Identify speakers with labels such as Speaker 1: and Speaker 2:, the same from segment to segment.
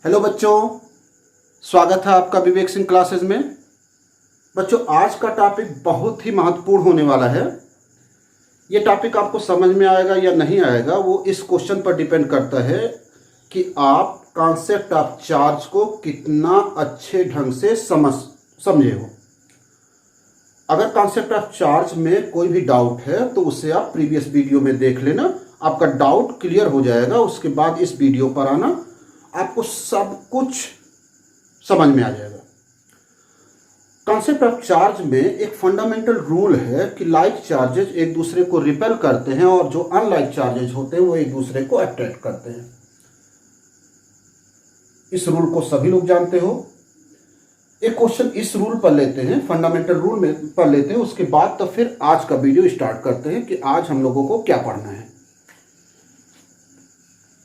Speaker 1: Hello बच्चों, स्वागत है आपका विवेक सिंह क्लासेस में। बच्चों, आज का टॉपिक बहुत ही महत्वपूर्ण होने वाला है। ये टॉपिक आपको समझ में आएगा या नहीं आएगा वो इस क्वेश्चन पर डिपेंड करता है कि आप कॉन्सेप्ट ऑफ चार्ज को कितना अच्छे ढंग से समझे हो। अगर कॉन्सेप्ट ऑफ चार्ज में कोई भी डाउट है तो उसे आप प्रीवियस वीडियो में देख लेना, आपका डाउट क्लियर हो जाएगा। उसके बाद इस वीडियो पर आना, आपको सब कुछ समझ में आ जाएगा। कॉन्सेप्ट ऑफ चार्ज में एक फंडामेंटल रूल है कि लाइक चार्जेस एक दूसरे को रिपेल करते हैं और जो अनलाइक चार्जेस होते हैं वो एक दूसरे को अट्रैक्ट करते हैं। इस रूल को सभी लोग जानते हो। एक क्वेश्चन इस रूल पर लेते हैं, फंडामेंटल रूल में पर लेते हैं, उसके बाद तो फिर आज का वीडियो स्टार्ट करते हैं कि आज हम लोगों को क्या पढ़ना है।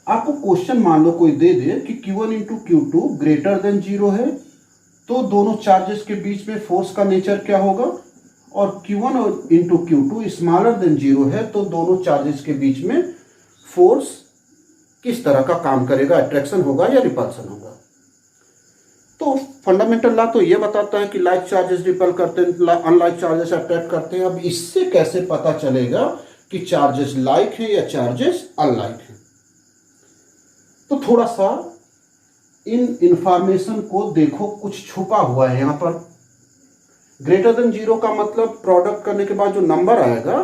Speaker 1: आपको क्वेश्चन मान लो कोई दे दे कि Q1 into Q2 greater than 0 है, तो दोनों चार्जेस के बीच में फोर्स का नेचर क्या होगा, और Q1 into Q2 smaller than 0 है तो दोनों चार्जेस के बीच में फोर्स किस तरह का काम करेगा, अट्रैक्शन होगा या रिपल्सन होगा। तो फंडामेंटल लॉ तो ये बताता है कि लाइक चार्जेस रिपेल करते हैं, अनलाइक चार्जेस अट्रैक्ट करते हैं। अब इससे कैसे पता चलेगा कि चार्जेस लाइक है या चार्जेस अनलाइक है। तो थोड़ा सा इन इंफॉर्मेशन को देखो, कुछ छुपा हुआ है यहाँ पर। ग्रेटर देन 0 का मतलब प्रोडक्ट करने के बाद जो नंबर आएगा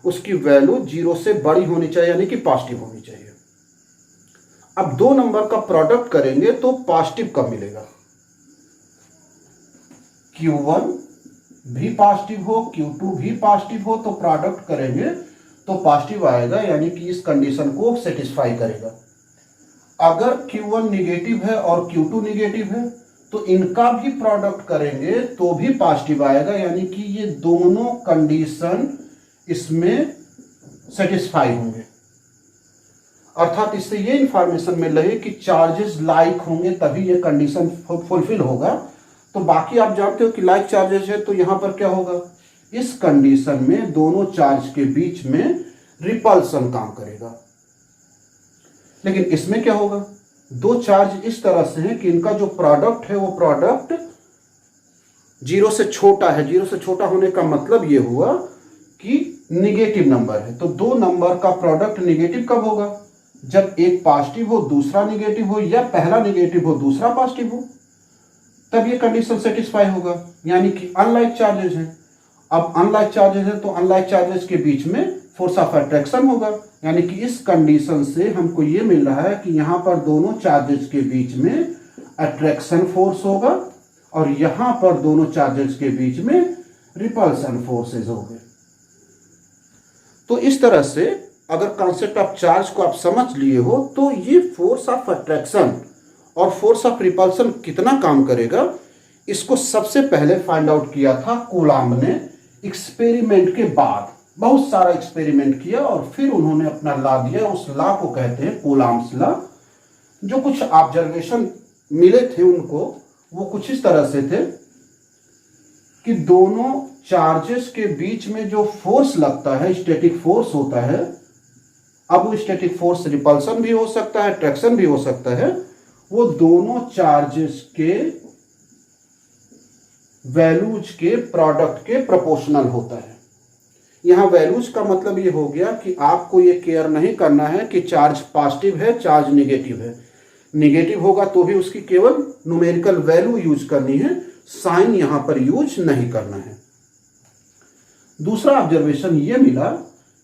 Speaker 1: उसकी वैल्यू 0 से बड़ी होनी चाहिए, यानी कि पॉजिटिव होनी चाहिए। अब दो नंबर का प्रोडक्ट करेंगे तो पॉजिटिव कब मिलेगा, Q1 भी पॉजिटिव हो Q2 भी पॉजिटिव हो तो प्रोडक्ट करेंगे तो पॉजिटिव आएगा, यानी कि इस कंडीशन को सेटिस्फाई करेगा। अगर Q1 निगेटिव है और Q2 निगेटिव है तो इनका भी प्रोडक्ट करेंगे तो भी पॉजिटिव आएगा, यानी कि ये दोनों कंडीशन इसमें सेटिस्फाई होंगे। अर्थात इससे ये इंफॉर्मेशन मिल रही है कि चार्जेस लाइक होंगे तभी ये कंडीशन फुलफिल होगा। तो बाकी आप जानते हो कि लाइक चार्जेस है तो यहां पर क्या होगा, इस कंडीशन में दोनों चार्ज के बीच में रिपल्सन काम करेगा। लेकिन इसमें क्या होगा, दो चार्ज इस तरह से हैं कि इनका जो प्रोडक्ट है वो प्रोडक्ट 0 से छोटा है। 0 से छोटा होने का मतलब ये हुआ कि निगेटिव नंबर है। तो दो नंबर का प्रोडक्ट निगेटिव कब होगा, जब एक पॉजिटिव हो दूसरा निगेटिव हो, या पहला निगेटिव हो दूसरा पॉजिटिव हो, तब ये कंडीशन सेटिस्फाई होगा, यानी कि अनलाइक चार्जेस हैं। अब अनलाइक चार्जेस है तो अनलाइक चार्जेस के बीच में फोर्स ऑफ अट्रैक्शन होगा, यानी कि इस कंडीशन से हमको ये मिल रहा है कि यहां पर दोनों चार्जेस के बीच में अट्रैक्शन फोर्स होगा और यहां पर दोनों चार्जेस के बीच में रिपल्सन फोर्सेस होंगे। तो इस तरह से अगर कॉन्सेप्ट ऑफ चार्ज को आप समझ लिए हो तो ये फोर्स ऑफ अट्रैक्शन और फोर्स ऑफ रिपल्सन कितना काम करेगा, इसको सबसे पहले फाइंड आउट किया था कूलाम्ब ने। एक्सपेरिमेंट के बाद बहुत सारा एक्सपेरिमेंट किया और फिर उन्होंने अपना लॉ दिया। उस लॉ को कहते हैं कूलाम्ब्स लॉ। जो कुछ ऑब्जर्वेशन मिले थे उनको, वो कुछ इस तरह से थे कि दोनों चार्जेस के बीच में जो फोर्स लगता है, स्टैटिक फोर्स होता है। अब वो स्टैटिक फोर्स रिपल्सन भी हो सकता है, अट्रैक्शन भी हो सकता है। वो दोनों चार्जेस के वैल्यूज के प्रोडक्ट के प्रोपोर्शनल होता है। यहां वैल्यूज का मतलब ये हो गया कि आपको ये केयर नहीं करना है कि चार्ज पॉजिटिव है चार्ज निगेटिव है। निगेटिव होगा तो भी उसकी केवल न्यूमेरिकल वैल्यू यूज करनी है, साइन यहां पर यूज नहीं करना है। दूसरा ऑब्जर्वेशन ये मिला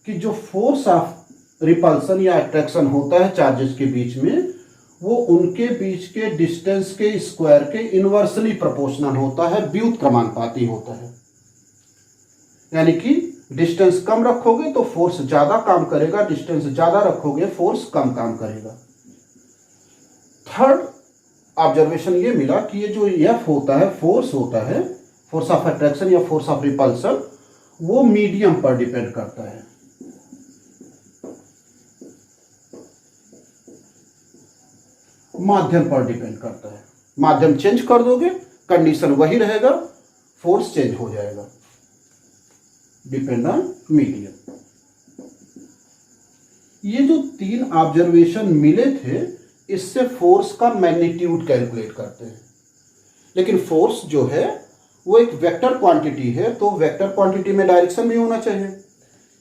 Speaker 1: कि जो फोर्स ऑफ रिपल्सन या अट्रैक्शन होता है चार्जेस के बीच में, वो उनके बीच के डिस्टेंस के स्क्वायर के इनवर्सली प्रोपोर्शनल होता है, व्युत क्रमानुपाती होता है। यानी कि डिस्टेंस कम रखोगे तो फोर्स ज्यादा काम करेगा, डिस्टेंस ज्यादा रखोगे फोर्स कम काम करेगा। थर्ड ऑब्जर्वेशन ये मिला कि ये जो एफ होता है, फोर्स होता है, फोर्स ऑफ अट्रैक्शन या फोर्स ऑफ रिपल्सन, वो मीडियम पर डिपेंड करता है। माध्यम पर डिपेंड करता है। माध्यम चेंज कर दोगे कंडीशन वही रहेगा, फोर्स चेंज हो जाएगा। Depend on medium. ये जो तीन ऑब्जर्वेशन मिले थे इससे फोर्स का मैग्नीट्यूड कैलकुलेट करते हैं। लेकिन फोर्स जो है वो एक वेक्टर क्वांटिटी है, तो वेक्टर क्वांटिटी में डायरेक्शन भी होना चाहिए।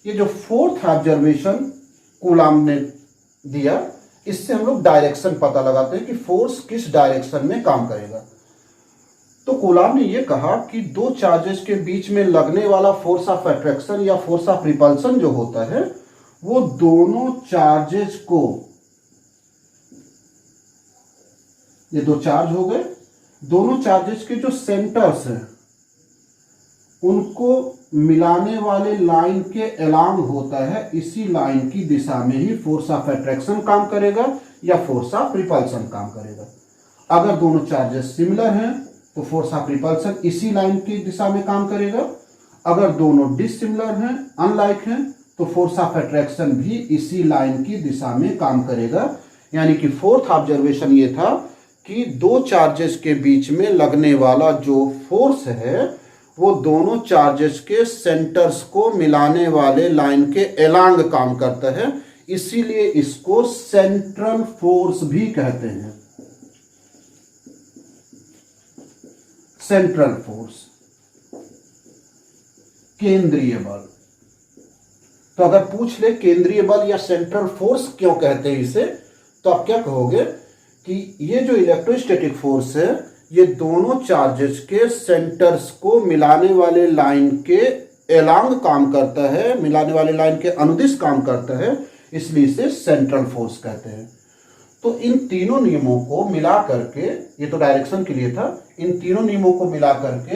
Speaker 1: ये जो फोर्थ ऑब्जर्वेशन कूलाम ने दिया, इससे हम लोग डायरेक्शन पता लगाते हैं कि फोर्स किस डायरेक्शन में काम करेगा। तो कूलाम ने ये कहा कि दो चार्जेस के बीच में लगने वाला फोर्स ऑफ अट्रैक्शन या फोर्स ऑफ रिपल्सन जो होता है, वो दोनों चार्जेस को, ये दो चार्ज हो गए, दोनों चार्जेस के जो सेंटर्स हैं उनको मिलाने वाले लाइन के अलोंग होता है। इसी लाइन की दिशा में ही फोर्स ऑफ अट्रैक्शन काम करेगा या फोर्स ऑफ रिपल्सन काम करेगा। अगर दोनों चार्जेस सिमिलर हैं तो फोर्स ऑफ रिपल्सन इसी लाइन की दिशा में काम करेगा। अगर दोनों डिसिमिलर हैं, अनलाइक हैं, तो फोर्स ऑफ अट्रैक्शन भी इसी लाइन की दिशा में काम करेगा। यानी कि फोर्थ ऑब्जर्वेशन ये था कि दो चार्जेस के बीच में लगने वाला जो फोर्स है वो दोनों चार्जेस के सेंटर्स को मिलाने वाले लाइन के अलोंग काम करता है, इसीलिए इसको सेंट्रल फोर्स भी कहते हैं। सेंट्रल फोर्स, केंद्रीय बल। तो अगर पूछ ले केंद्रीय बल या सेंट्रल फोर्स क्यों कहते हैं इसे, तो आप क्या कहोगे कि ये जो इलेक्ट्रोस्टैटिक फोर्स है ये दोनों चार्जेस के सेंटर्स को मिलाने वाले लाइन के अलोंग काम करता है, मिलाने वाले लाइन के अनुदिश काम करता है, इसलिए इसे सेंट्रल फोर्स कहते हैं। तो इन तीनों नियमों को मिला करके, ये तो डायरेक्शन के लिए था, इन तीनों नियमों को मिला करके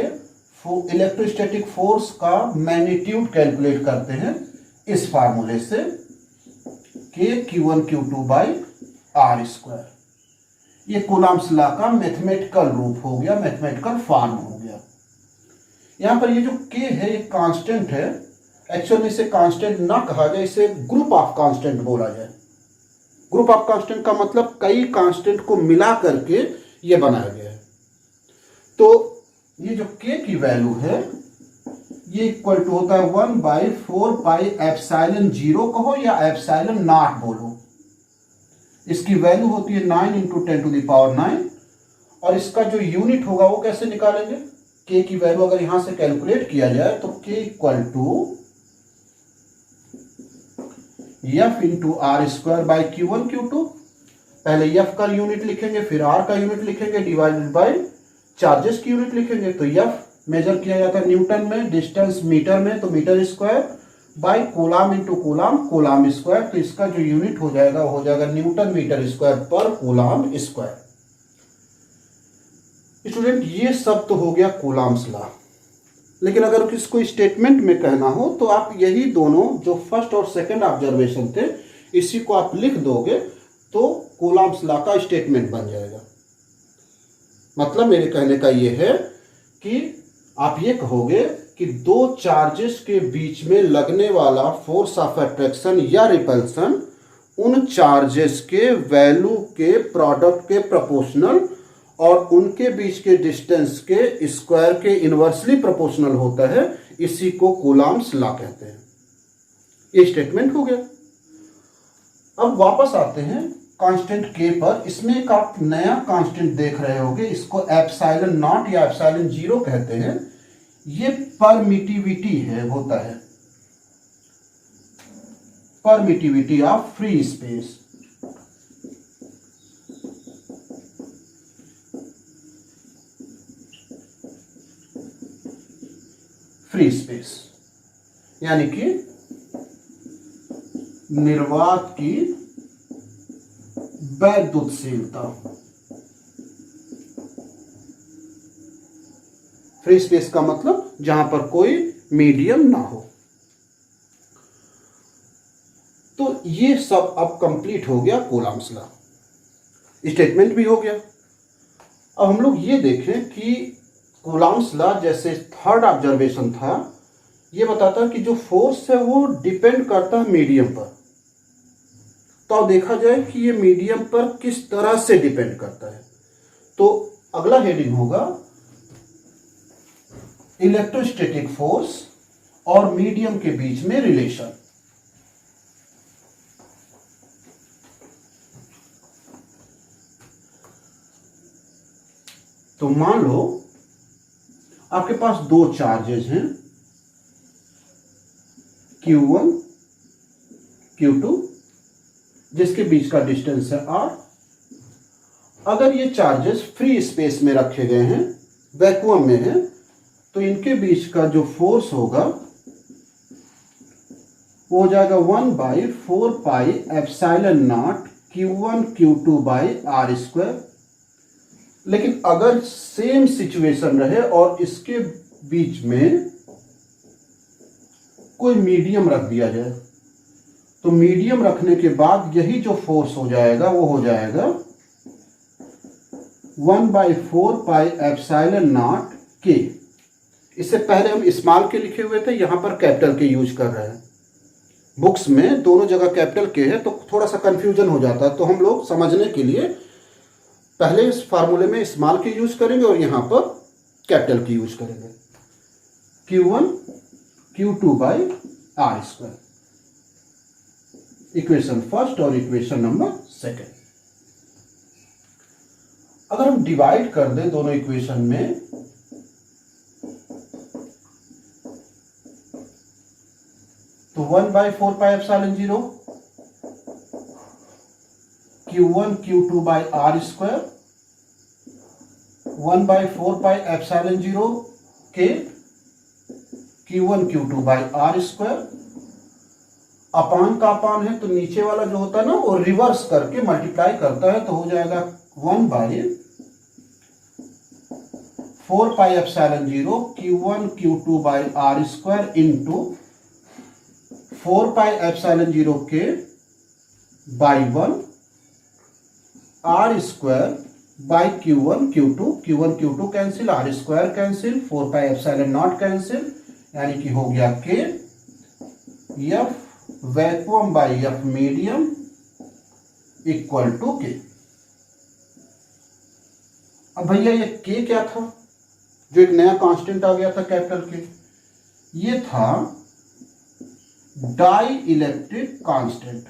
Speaker 1: इलेक्ट्रोस्टैटिक फोर्स का मैग्नीट्यूड कैलकुलेट करते हैं इस फार्मूले से, K/Q1Q2/r²। ये कूलम्ब्स लॉ का मैथमेटिकल रूप हो गया, मैथमेटिकल फॉर्म हो गया। यहां पर ये जो K है ये कांस्टेंट है। एक्चुअल में इसे कांस्टेंट ना कहा जाए, इसे ग्रुप ऑफ कांस्टेंट बोला जाए। ग्रुप ऑफ कांस्टेंट का मतलब कई कांस्टेंट को मिला करके ये बनाया गया है। तो ये जो K की वैल्यू है ये इक्वल टू होता है 1/4πε0 कहो या ε0 बोलो। इसकी वैल्यू होती है 9 × 10⁹ और इसका जो यूनिट होगा वो कैसे निकालेंगे? K की वैल्यू अगर यहां से कैलकुलेट किया जाए तो K equal to F × r²/Q1Q2। पहले F का यूनिट लिखेंगे, फिर R का यूनिट लिखेंगे, डिवाइडेड बाय चार्जेस की यूनिट लिखेंगे। तो F मेजर किया जाता है न्यूटन में, डिस्टेंस मीटर में, तो metre square, by coulomb × coulomb, coulomb square. तो इसका जो यूनिट हो जाएगा वो हो जाएगा न्यूटन मीटर स्क्वायर पर कूलाम स्क्वायर। स्टूडेंट ये सब तो हो गया कूलाम्स लॉ, लेकिन अगर किसको स्टेटमेंट में कहना हो तो आप यही दोनों जो फर्स्ट और सेकंड ऑब्जर्वेशन थे इसी को आप लिख दोगे तो कूलम्ब्स लॉ का स्टेटमेंट बन जाएगा। मतलब मेरे कहने का ये है कि आप ये कहोगे कि दो चार्जेस के बीच में लगने वाला फोर्स ऑफ अट्रैक्शन या रिपल्सन उन चार्जेस के वैल्यू के प्रोडक्ट के प्रोपोर्शनल और उनके बीच के डिस्टेंस के स्क्वायर के इनवर्सली प्रोपोर्शनल होता है। इसी को कूलम्ब्स लॉ कहते हैं। ये स्टेटमेंट हो गया। अब वापस आते हैं कांस्टेंट K पर। इसमें एक आप नया कांस्टेंट देख रहे होंगे, इसको ε0 या ε0 कहते हैं। ये परमिटिविटी है, होता है permittivity of free space. Free space यानी कि निर्वात की वैद्युतशीलता। फ्री स्पेस का मतलब जहां पर कोई मीडियम ना हो। तो ये सब अब कंप्लीट हो गया कूलम्ब्स लॉ, स्टेटमेंट भी हो गया। अब हम लोग ये देखें कि कूलम्ब्स लॉ जैसे थर्ड ऑब्जर्वेशन था, ये बताता है कि जो फोर्स है वो डिपेंड करता है मीडियम पर। तो अब देखा जाए कि ये मीडियम पर किस तरह से डिपेंड करता है। तो अगला हेडिंग होगा इलेक्ट्रोस्टैटिक फोर्स और मीडियम के बीच में रिलेशन। तो मान लो आपके पास दो चार्जेस हैं, Q1 Q2, जिसके बीच का डिस्टेंस है r। अगर ये चार्जेस फ्री स्पेस में रखे गए हैं, वैक्यूम में हैं, तो इनके बीच का जो फोर्स होगा वो हो जाएगा 1/4πε0 Q1 Q2 r स्क्वायर। लेकिन अगर सेम सिचुएशन रहे और इसके बीच में कोई मीडियम रख दिया जाए, तो मीडियम रखने के बाद यही जो फोर्स हो जाएगा वो हो जाएगा 1/4πε0 K। इससे पहले हम स्मॉल के लिखे हुए थे, यहां पर कैपिटल के यूज कर रहे हैं। बुक्स में दोनों जगह कैपिटल के है तो थोड़ा सा कंफ्यूजन हो जाता है, तो हम लोग समझने के लिए पहले इस फार्मूले में स्मॉल के यूज करेंगे और यहां पर कैपिटल की यूज करेंगे। Q1 Q2 r square, equation first और इक्वेशन नंबर सेकेंड। अगर हम डिवाइड कर दें दोनों इक्वेशन में, तो 1/4πε0 Q1 Q2 r square, 1/4πε0 K Q1 Q2 r square. अपान का अपान है तो नीचे वाला जो होता है ना वो रिवर्स करके मल्टीप्लाई करता है, तो हो जाएगा 1/4πε0 Q1 Q2 r square into 4πε0 K by 1 r square by Q1 Q2 cancel, r square cancel, 4πε0 cancel, यानी कि हो गया K F vacuum by F medium equal to K। अब भैया ये K क्या था, जो एक नया कांस्टेंट आ गया था कैपिटल K, ये था डाई इलेक्ट्रिक कांस्टेंट।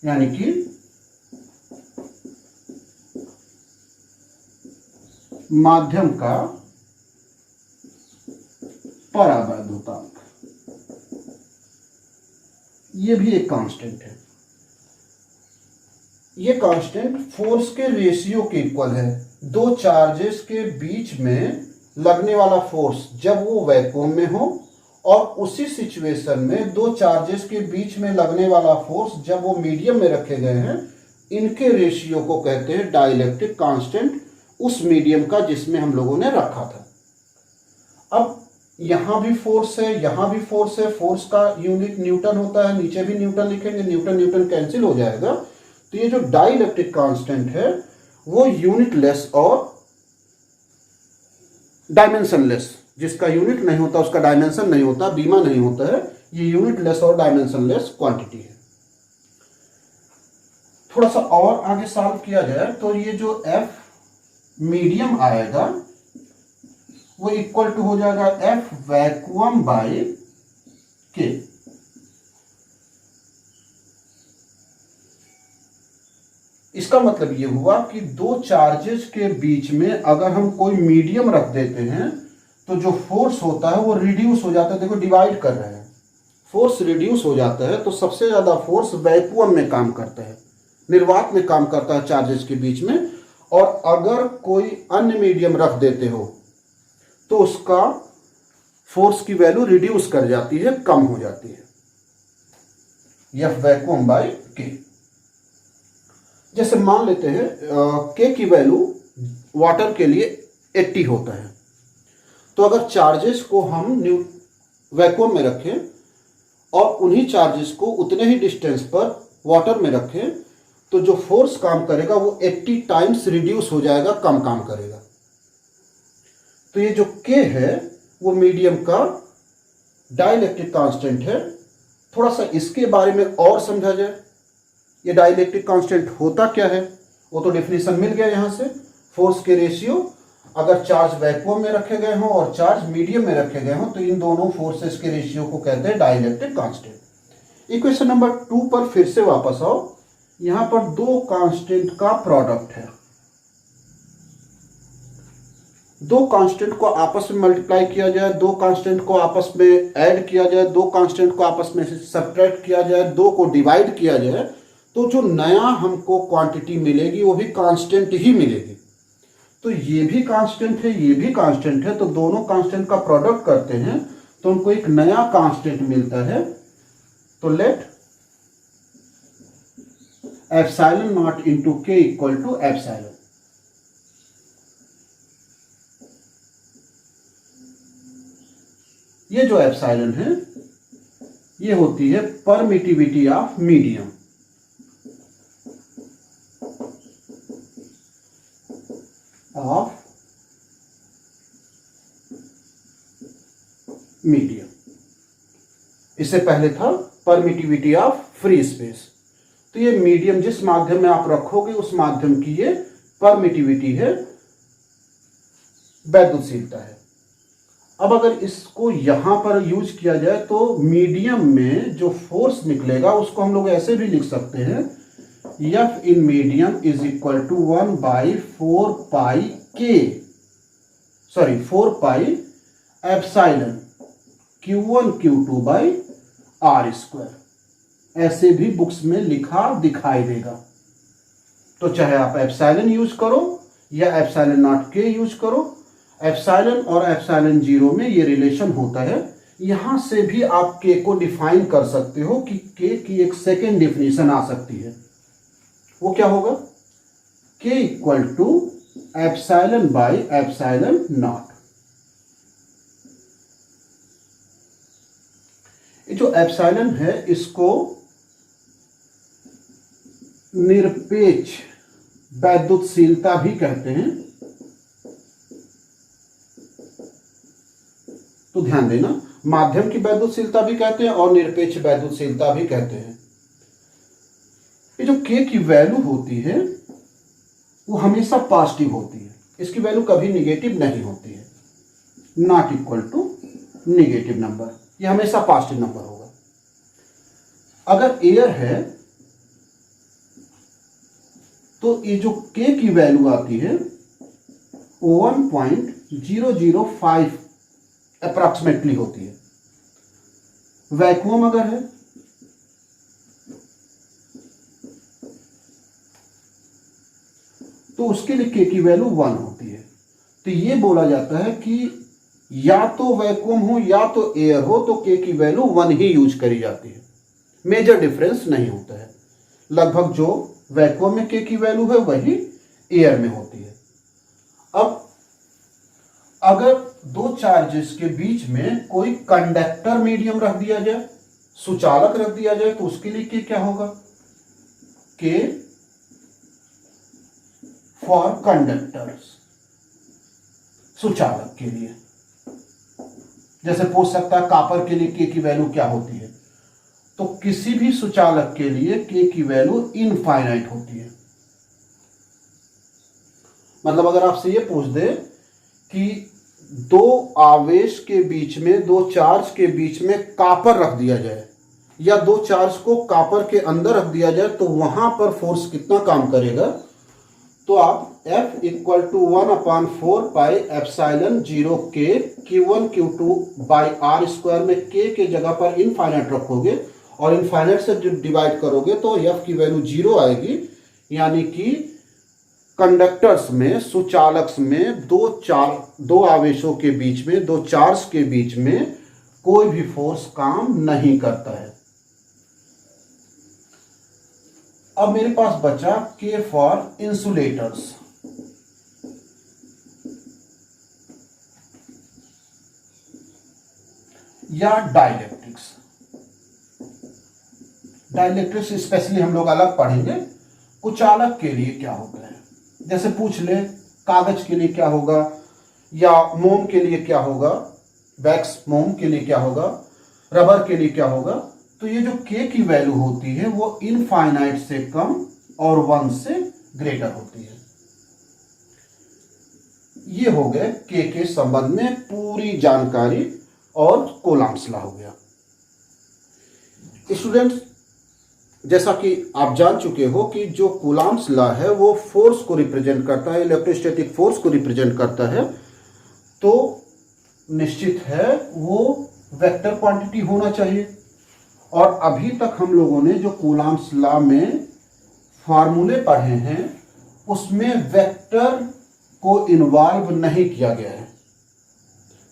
Speaker 1: यानी कि माध्यम का परावैद्युतांक, ये भी एक कांस्टेंट है। ये कांस्टेंट फोर्स के रेशियो के इक्वल है। दो चार्जेस के बीच में लगने वाला फोर्स जब वो वैक्यूम में हो, और उसी सिचुएशन में दो चार्जेस के बीच में लगने वाला फोर्स जब वो मीडियम में रखे गए हैं, इनके रेशियो को कहते हैं डाइलेक्ट्रिक कांस्टेंट, उस मीडियम का जिसमें हम लोगों ने रखा था। अब यहां भी फोर्स है, यहां भी फोर्स है, फोर्स का यूनिट न्यूटन होता है, नीचे भी न्यूटन लिखेंगे, न्यूटन न्यूटन कैंसिल हो जाएगा। तो ये जो डाइलेक्ट्रिक कांस्टेंट है वो यूनिटलेस और डायमेंशनलेस, जिसका यूनिट नहीं होता उसका डायमेंशन नहीं होता, बीमा नहीं होता है, ये यूनिटलेस और डायमेंशनलेस क्वांटिटी है। थोड़ा सा और आगे सॉल्व किया जाए तो ये जो F मीडियम आएगा वो इक्वल टू हो जाएगा F वैक्यूम बाय K। इसका मतलब ये हुआ कि दो चार्जेस के बीच में अगर हम कोई मीडियम रख देते हैं तो जो फोर्स होता है वो रिड्यूस हो जाता है। देखो डिवाइड कर रहे हैं, फोर्स रिड्यूस हो जाता है, तो सबसे ज्यादा फोर्स वैक्यूम में काम करता है, निर्वात में काम करता है चार्जेस के बीच में। और अगर कोई अन्य मीडियम रख देते हो तो उसका फोर्स की वैल्यू रिड्यूस कर जाती है, कम हो जाती है। F vacuum by K। जैसे मान लेते हैं K की वैल्यू वाटर के लिए 80 होता है, तो अगर चार्जेस को हम वैक्यूम में रखें और उन्हीं चार्जेस को उतने ही डिस्टेंस पर वाटर में रखें, तो जो फोर्स काम करेगा वो 80 टाइम्स रिड्यूस हो जाएगा, कम काम करेगा। तो ये जो K है वो मीडियम का डाइलेक्ट्रिक कांस्टेंट है। थोड़ा सा इसके बारे में और समझा जाए, ये डाइलेक्ट्रिक कांस्टेंट होता क्या है, वो तो डेफिनेशन मिल गया यहां से। फोर्स के रेशियो, अगर चार्ज वैक्यूम में रखे गए हों और चार्ज मीडियम में रखे गए हों तो इन दोनों फोर्सेस के रेशियो को कहते हैं डाइलेक्ट्रिक कांस्टेंट। इक्वेशन नंबर 2 पर फिर से वापस आओ। यहां पर दो कांस्टेंट का प्रोडक्ट है, दो कांस्टेंट को आपस में मल्टीप्लाई किया जाए, दो कांस्टेंट को आपस में ऐड किया जाए, दो कांस्टेंट को आपस में सब्ट्रैक्ट किया जाए, दो को डिवाइड किया जाए, तो जो नया हमको क्वांटिटी मिलेगी वो भी कांस्टेंट ही मिलेगी। तो ये भी कांस्टेंट है, ये भी कांस्टेंट है, तो दोनों कांस्टेंट का प्रोडक्ट करते हैं तो हमको एक नया कांस्टेंट मिलता है। तो लेट एप्सिलॉन नॉट इंटू के इक्वल टू एप्सिलॉन। ये जो एप्सिलॉन है ये होती है परमिटिविटी ऑफ मीडियम। इससे पहले था परमिटिविटी ऑफ फ्री स्पेस। तो ये मीडियम जिस माध्यम में आप रखोगे उस माध्यम की ये परमिटिविटी है, वैद्युतशीलता है। अब अगर इसको यहां पर यूज किया जाए तो मीडियम में जो फोर्स निकलेगा उसको हम लोग ऐसे भी लिख सकते हैं, F in medium is equal to 1/4 pi के, sorry 4 pi epsilon Q1 Q2 by R square. ऐसे भी बुक्स में लिखा दिखाई देगा। तो चाहे आप एप्सिलॉन यूज करो या एप्सिलॉन नॉट के यूज करो, एप्सिलॉन और एप्सिलॉन जीरो में ये रिलेशन होता है। यहां से भी आप के को डिफाइन कर सकते हो कि के की एक सेकेंड डिफिनेशन आ सकती है। वो क्या होगा? K equal to epsilon by epsilon not. ये जो एप्सिलॉन है इसको निरपेक्ष वैद्युतशीलता भी कहते हैं। तो ध्यान देना, माध्यम की वैद्युतशीलता भी कहते हैं और निरपेक्ष वैद्युतशीलता भी कहते हैं। ये जो के की वैल्यू होती है वो हमेशा पॉजिटिव होती है, इसकी वैल्यू कभी निगेटिव नहीं होती है। Not equal to negative number, ये हमेशा पॉजिटिव नंबर होगा। अगर एयर है तो ये जो के की वैल्यू आती है 1.005 अप्रॉक्सीमेटली होती है। वैक्यूम अगर है तो उसके लिए के की वैल्यू 1 होती है। तो ये बोला जाता है कि या तो वैक्यूम हो या तो एयर हो तो के की वैल्यू 1 ही यूज करी जाती है, मेजर डिफरेंस नहीं होता है। लगभग जो वैक्यूम में के की वैल्यू है वही एयर में होती है। अब अगर दो चार्जेस के बीच में कोई कंडक्टर मीडियम रख दिया जाए, सुचालक रख दिया जाए, तो उसके लिए के क्या होगा? के फॉर कंडक्टर्स, सुचालक के लिए। जैसे पूछ सकता है कॉपर के लिए के की वैल्यू क्या होती है, तो किसी भी सुचालक के लिए के की वैल्यू इनफाइनाइट होती है। मतलब अगर आपसे ये पूछ दे कि दो आवेश के बीच में, दो चार्ज के बीच में कॉपर रख दिया जाए या दो चार्ज को कॉपर के अंदर रख दिया जाए तो वहां पर फोर्स कितना काम करेगा, तो आप F equal to 1/4 pi epsilon 0 के Q1 Q2 by R square में के जगह पर इनफाइनाइट रखोगे और इनफाइनाइट से डिवाइड करोगे तो F की वैल्यू 0 आएगी। यानी कि कंडक्टर्स में, सुचालक में दो आवेशों के बीच में, दो चार्ज के बीच में कोई भी फोर्स काम नहीं करता है। अब मेरे पास बचा के फॉर इंसुलेटर्स। या डाइलेक्ट्रिक्स। डाइलेक्ट्रिक्स स्पेशली हम लोग अलग पढ़ेंगे। कुचालक के लिए क्या होता है, जैसे पूछ ले कागज के लिए क्या होगा या मोम के लिए क्या होगा, वैक्स मोम के लिए क्या होगा, रबर के लिए क्या होगा। तो ये जो के की वैल्यू होती है वो इनफाइनाइट से कम और 1 से ग्रेटर होती है। ये हो गए के संबंध में पूरी जानकारी और कूलॉम्स लॉ हो गया। स्टूडेंट्स, जैसा कि आप जान चुके हो कि जो कूलॉम्स लॉ है वो फोर्स को रिप्रेजेंट करता है, इलेक्ट्रोस्टैटिक फोर्स को रिप्रेजेंट करता है, तो निश्चित है वो वेक्टर क्वांटिटी होना चाहिए। और अभी तक हम लोगों ने जो कूलॉम्स लॉ में फार्मूले पढ़े हैं उसमें वेक्टर को इन्वॉल्व नहीं किया गया है।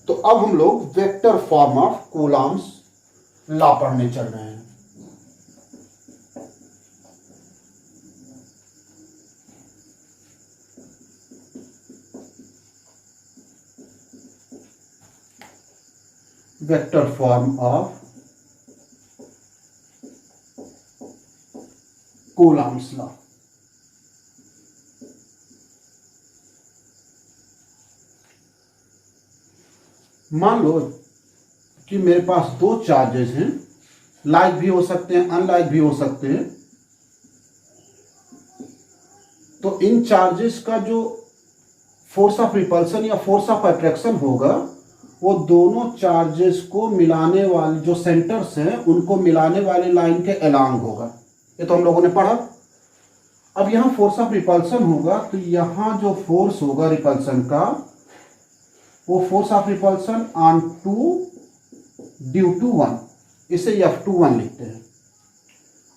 Speaker 1: तो अब हम लोग vector form of Coulomb's law पढ़ने चल रहे हैं। Vector form of Coulomb's law. मान लो कि मेरे पास दो चार्जेस हैं, लाइक भी हो सकते हैं, अनलाइक भी हो सकते हैं। तो इन चार्जेस का जो फोर्स ऑफ रिपल्सन या फोर्स ऑफ अट्रैक्शन होगा वो दोनों चार्जेस को मिलाने वाले जो सेंटर्स हैं उनको मिलाने वाले लाइन के अलोंग होगा। ये तो हम लोगों ने पढ़ा। अब यहां फोर्स ऑफ रिपल्सन होगा तो यहां जो फोर्स होगा रिपल्सन का वो force of repulsion on two due to one, इसे F21 लिखते हैं।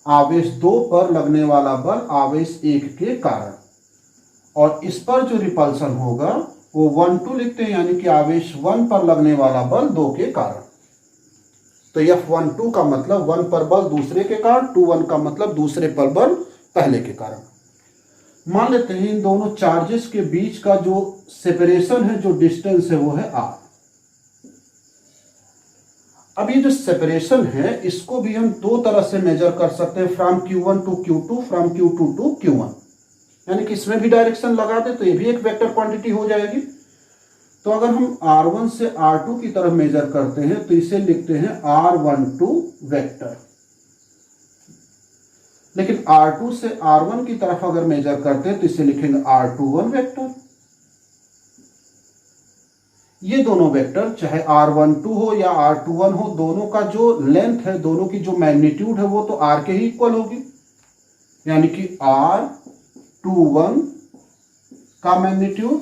Speaker 1: आवेश 2 पर लगने वाला बल आवेश 1 के कारण, और इस पर जो रिपल्सन होगा वो 1-2 लिखते हैं, यानी कि आवेश 1 पर लगने वाला बल 2 के कारण। तो F12 का मतलब 1 पर बल दूसरे के कारण, 21 का मतलब दूसरे पर बल पहले के कारण। मान लेते हैं इन दोनों चार्जेस के बीच का जो सेपरेशन है, जो डिस्टेंस है, वो है r। अब ये जो सेपरेशन है इसको भी हम दो तरह से मेजर कर सकते हैं, from Q1 to Q2, from Q2 to Q1, यानी कि इसमें भी डायरेक्शन लगा दे तो ये भी एक वेक्टर क्वांटिटी हो जाएगी। तो अगर हम R1 से R2 की तरफ मेजर करते हैं तो इसे लिखते हैं R12 वेक्टर, लेकिन R2 से R1 की तरफ अगर मेजर करते हैं तो इसे लिखेंगे R21 वेक्टर। ये दोनों वेक्टर चाहे R12 हो या R21 हो, दोनों का जो लेंथ है, दोनों की जो मैग्नीट्यूड है वो तो R के ही इक्वल होगी, यानी कि R21 का मैग्नीट्यूड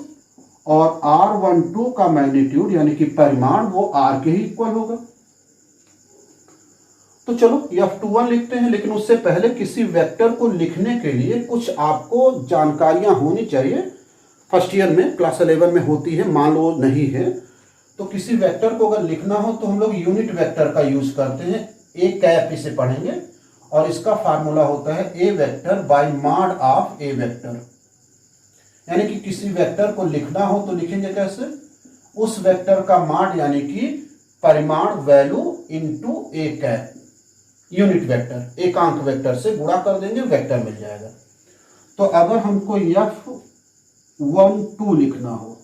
Speaker 1: और R12 का मैग्नीट्यूड यानी कि परिमाण वो R के ही इक्वल होगा। तो चलो F21 लिखते हैं, लेकिन उससे पहले किसी वेक्टर को लिखने के लिए कुछ आपको जानकारियां होनी चाहिए। फर्स्ट ईयर में क्लास 11 में होती है, मान लो नहीं है तो किसी वेक्टर को अगर लिखना हो तो हम लोग यूनिट वेक्टर का यूज करते हैं। ए कैप इसे पढ़ेंगे और इसका फार्मूला होता है A vector by mod of A vector, यानी कि किसी वेक्टर को लिखना हो तो लिखेंगे कैसे, उस वेक्टर का मॉड यानी कि परिमाण value into A cap, unit vector एकांक वेक्टर से गुणा कर देंगे, वेक्टर मिल जाएगा। तो अगर हमको F12 लिखना हो,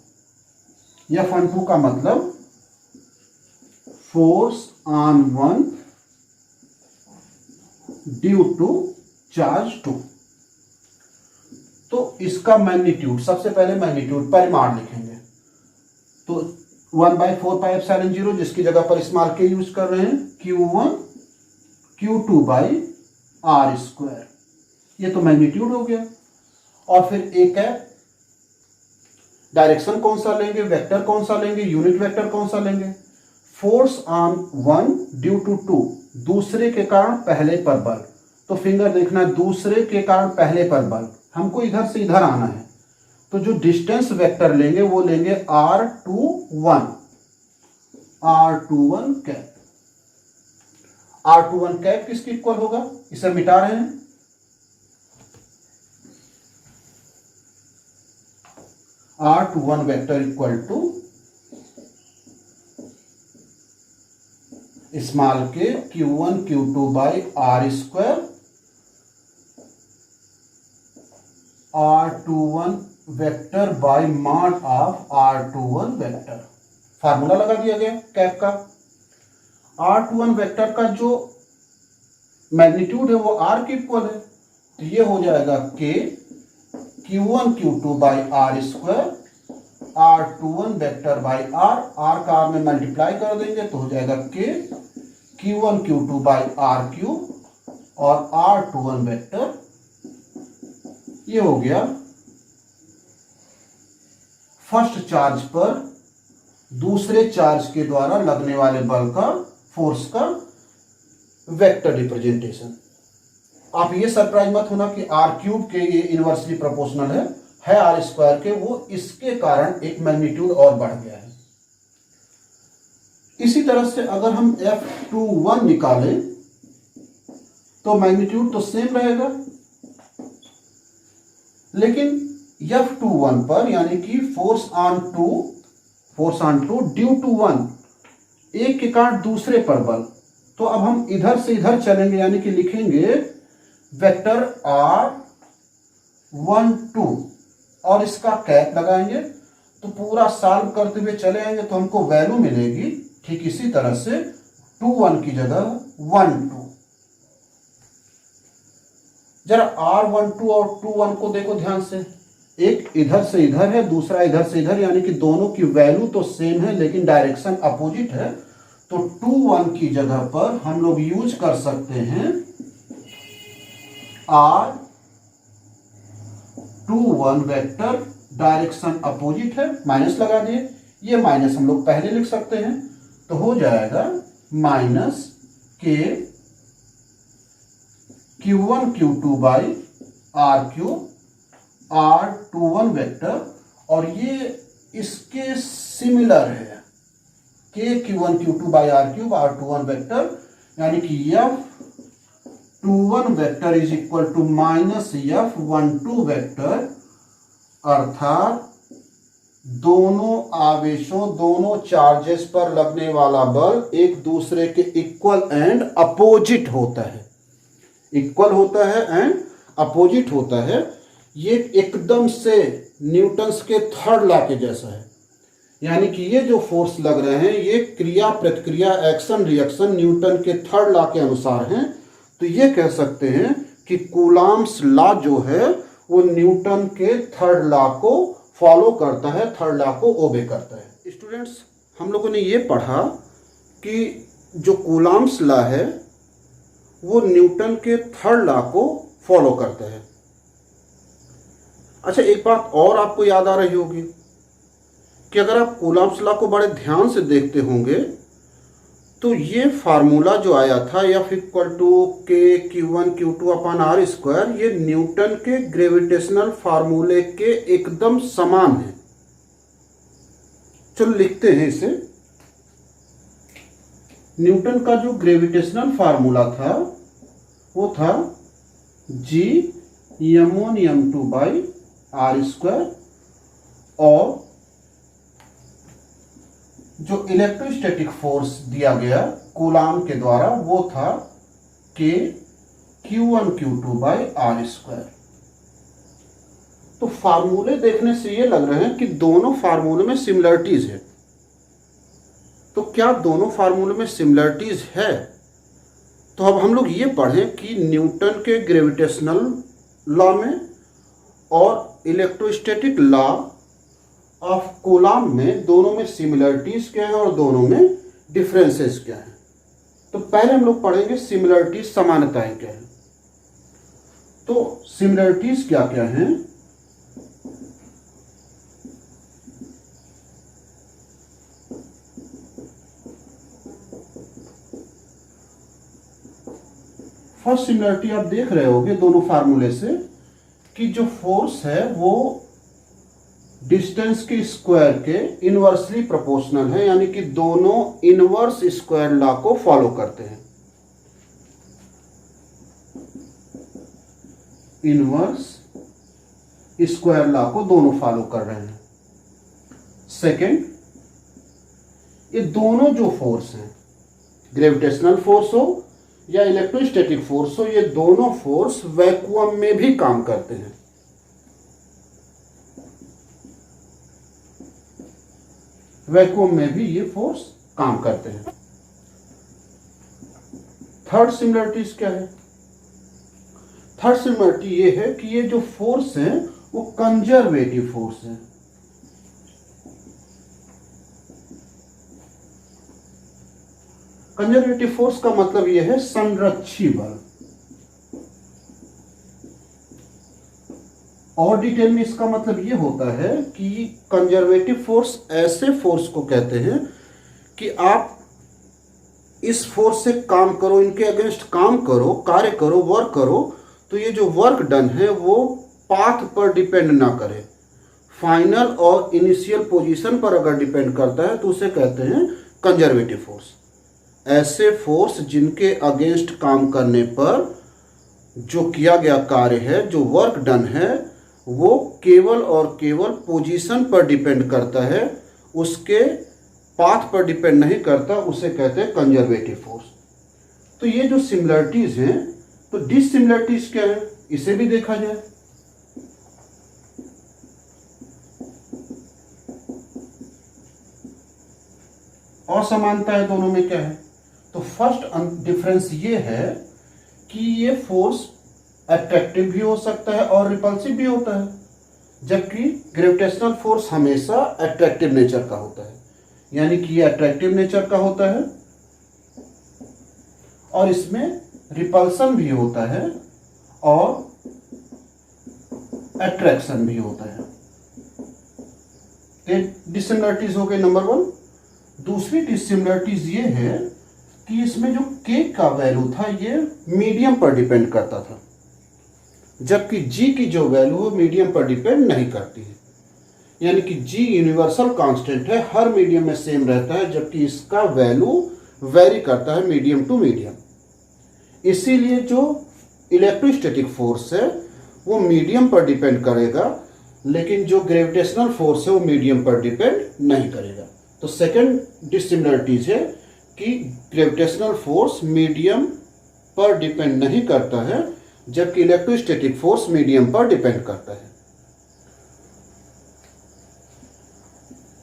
Speaker 1: F12 का मतलब force on one due to charge 2, तो इसका मैग्नीट्यूड, सबसे पहले मैग्नीट्यूड परिमाण लिखेंगे, तो 1/4πε0 जिसकी जगह पर स्मॉल के यूज कर रहे हैं, Q1 Q2/r², ये तो मैग्नीट्यूड हो गया। और फिर ए कैप, डायरेक्शन कौन सा लेंगे, वेक्टर कौन सा लेंगे, यूनिट वेक्टर कौन सा लेंगे, force on one due to two, दूसरे के कारण पहले पर बल। तो फिंगर देखना, दूसरे के कारण पहले पर बल, हमको इधर से इधर आना है, तो जो डिस्टेंस वेक्टर लेंगे वो लेंगे R21 कैप। R21 कैप किसके इक्वल होगा, इसे मिटा रहे हैं, R21 vector equal to small के Q1 Q2/r², R21 vector by mod of R21 vector. Formula लगा दिया गया कैप का। R21 वेक्टर का जो मैग्नीट्यूड है वो R के इक्वल है, तो ये हो जाएगा K Q1 Q2/r², R21 vector by R, R का R में मल्टीप्लाई कर देंगे तो हो जाएगा K Q1 Q2 by are cube और R21 वेक्टर, ये हो गया फर्स्ट चार्ज पर दूसरे चार्ज के द्वारा लगने वाले बल का, फोर्स का वेक्टर रिप्रेजेंटेशन। आप ये सरप्राइज मत होना कि आर क्यूब के ये इनवर्सली प्रोपोर्शनल है आर स्क्वायर के, वो इसके कारण एक मैग्नीट्यूड और बढ़ गया है। इसी तरह से अगर हम F21 निकालें तो मैग्नीट्यूड तो सेम रहेगा, लेकिन F21 पर यानी कि force on two due to one, एक के कारण दूसरे पर बल, तो अब हम इधर से इधर चलेंगे, यानी कि लिखेंगे वेक्टर R12 और इसका कैप लगाएंगे, तो पूरा सॉल्व करते हुए चले आएंगे तो हमको वैल्यू मिलेगी ठीक इसी तरह से 21 की जगह 12। जरा R12 और 21 को देखो ध्यान से, एक इधर से इधर है, दूसरा इधर से इधर, यानी कि दोनों की वैल्यू तो सेम है लेकिन डायरेक्शन अपोजिट है। तो 21 की जगह पर हम लोग यूज कर सकते हैं R21 वेक्टर, डायरेक्शन अपोजिट है, माइनस लगा दिए, ये माइनस हम लोग पहले लिख सकते हैं, तो हो जाएगा माइनस के Q1 Q2 by are cube R21 vector, और ये इसके सिमिलर है के Q1 Q2 by are cube R21 vector, यानी कि F21 vector is equal to minus F12 vector, अर्थात दोनों आवेशों, दोनों चार्जेस पर लगने वाला बल एक दूसरे के इक्वल एंड अपोजिट होता है, इक्वल होता है एंड अपोजिट होता है। ये एकदम से न्यूटन्स के थर्ड लॉ के जैसा है, यानी कि ये जो फोर्स लग रहे हैं ये क्रिया प्रतिक्रिया, एक्शन रिएक्शन न्यूटन के थर्ड लॉ के अनुसार हैं। तो ये कह सकते हैं कि कूलॉम्स लॉ जो है वो न्यूटन के थर्ड लॉ को फॉलो करता है, थर्ड लॉ को ओबे करता है। स्टूडेंट्स, हम लोगों ने ये पढ़ा कि जो कूलॉम्स लॉ है वो न्यूटन के थर्ड लॉ को फॉलो करता है। अच्छा, एक बात और आपको याद आ रही होगी कि अगर आप कूलॉम्स लॉ को बड़े ध्यान से देखते होंगे तो ये फार्मूला जो आया था F इक्वल टू के Q1 Q2 upon R square, ये न्यूटन के ग्रेविटेशनल फार्मूले के एकदम समान है। चलो लिखते हैं इसे। न्यूटन का जो ग्रेविटेशनल फार्मूला था वो था G m1 m2 by R square, और जो इलेक्ट्रोस्टैटिक फोर्स दिया गया कूलॉम के द्वारा वो था के Q1 Q2 by R square. तो फार्मूले देखने से ये लग रहे हैं कि दोनों फार्मूले में सिमिलरिटीज है। तो क्या दोनों फार्मूले में सिमिलरिटीज है? तो अब हम लोग ये पढ़ें कि न्यूटन के ग्रेविटेशनल लॉ में और इलेक्ट्रोस्टैटिक लॉ ऑफ कूलॉम में दोनों में सिमिलरिटीज क्या है और दोनों में डिफरेंसेस क्या है। तो पहले हम लोग पढ़ेंगे सिमिलरिटीज, समानताएं क्या है। तो सिमिलरिटीज क्या क्या हैं? फर्स्ट सिमिलरिटी आप देख रहे होगे दोनों फार्मूले से कि जो फोर्स है वो डिस्टेंस के स्क्वायर के इनवर्सली प्रोपोर्शनल है, यानी कि दोनों इनवर्स स्क्वायर लॉ को फॉलो करते हैं। इनवर्स स्क्वायर लॉ को दोनों फॉलो कर रहे हैं। सेकंड, ये दोनों जो फोर्स हैं, ग्रेविटेशनल फोर्स हो या इलेक्ट्रोस्टैटिक फोर्स हो, ये दोनों फोर्स वैक्यूम में भी काम करते हैं। वैक्यूम में भी ये फोर्स काम करते हैं। थर्ड सिमिलरिटीज क्या है? थर्ड सिमिलरिटी ये है कि ये जो फोर्स है वो कंजर्वेटिव फोर्स है। कंजर्वेटिव फोर्स का मतलब यह है संरक्षी बल। और डिटेल में इसका मतलब यह होता है कि कंजर्वेटिव फोर्स ऐसे फोर्स को कहते हैं कि आप इस फोर्स से काम करो, इनके अगेंस्ट काम करो, कार्य करो, वर्क करो, तो ये जो वर्क डन है वो पाथ पर डिपेंड ना करे, फाइनल और इनिशियल पोजीशन पर अगर डिपेंड करता है तो उसे कहते हैं कंजर्वेटिव फोर्स। ऐसे फोर्स जिनके अगेंस्ट काम करने पर जो किया गया कार्य है, जो वर्क डन है, वो केवल और केवल पोजीशन पर डिपेंड करता है, उसके पाथ पर डिपेंड नहीं करता, उसे कहते हैं कंजर्वेटिव फोर्स। तो ये जो सिमिलरिटीज हैं, तो डिसिमिलरिटीज क्या है इसे भी देखा जाए। और समानता है दोनों में क्या है, तो फर्स्ट डिफरेंस ये है कि ये फोर्स अट्रैक्टिव भी हो सकता है और रिपल्सिव भी होता है, जबकि ग्रेविटेशनल फोर्स हमेशा अट्रैक्टिव नेचर का होता है, यानी कि ये अट्रैक्टिव नेचर का होता है और इसमें रिपल्सन भी होता है और अट्रैक्शन भी होता है। ये डिसिमिलरिटीज हो गई नंबर 1। दूसरी डिसिमिलरिटीज ये है कि इसमें जो के का वैल्यू था ये मीडियम पर डिपेंड करता था, जबकि जी की जो वैल्यू वो मीडियम पर डिपेंड नहीं करती है, यानी कि जी यूनिवर्सल कांस्टेंट है, हर मीडियम में सेम रहता है, जबकि इसका वैल्यू वेरी करता है मीडियम टू मीडियम। इसीलिए जो इलेक्ट्रोस्टैटिक फोर्स है वो मीडियम पर डिपेंड करेगा, लेकिन जो ग्रेविटेशनल फोर्स है वो मीडियम पर डिपेंड नहीं करेगा। तो सेकंड डिसिमिलरिटीज है कि ग्रेविटेशनल फोर्स मीडियम पर डिपेंड नहीं करता है, जबकि इलेक्ट्रोस्टैटिक फोर्स मीडियम पर डिपेंड करता है।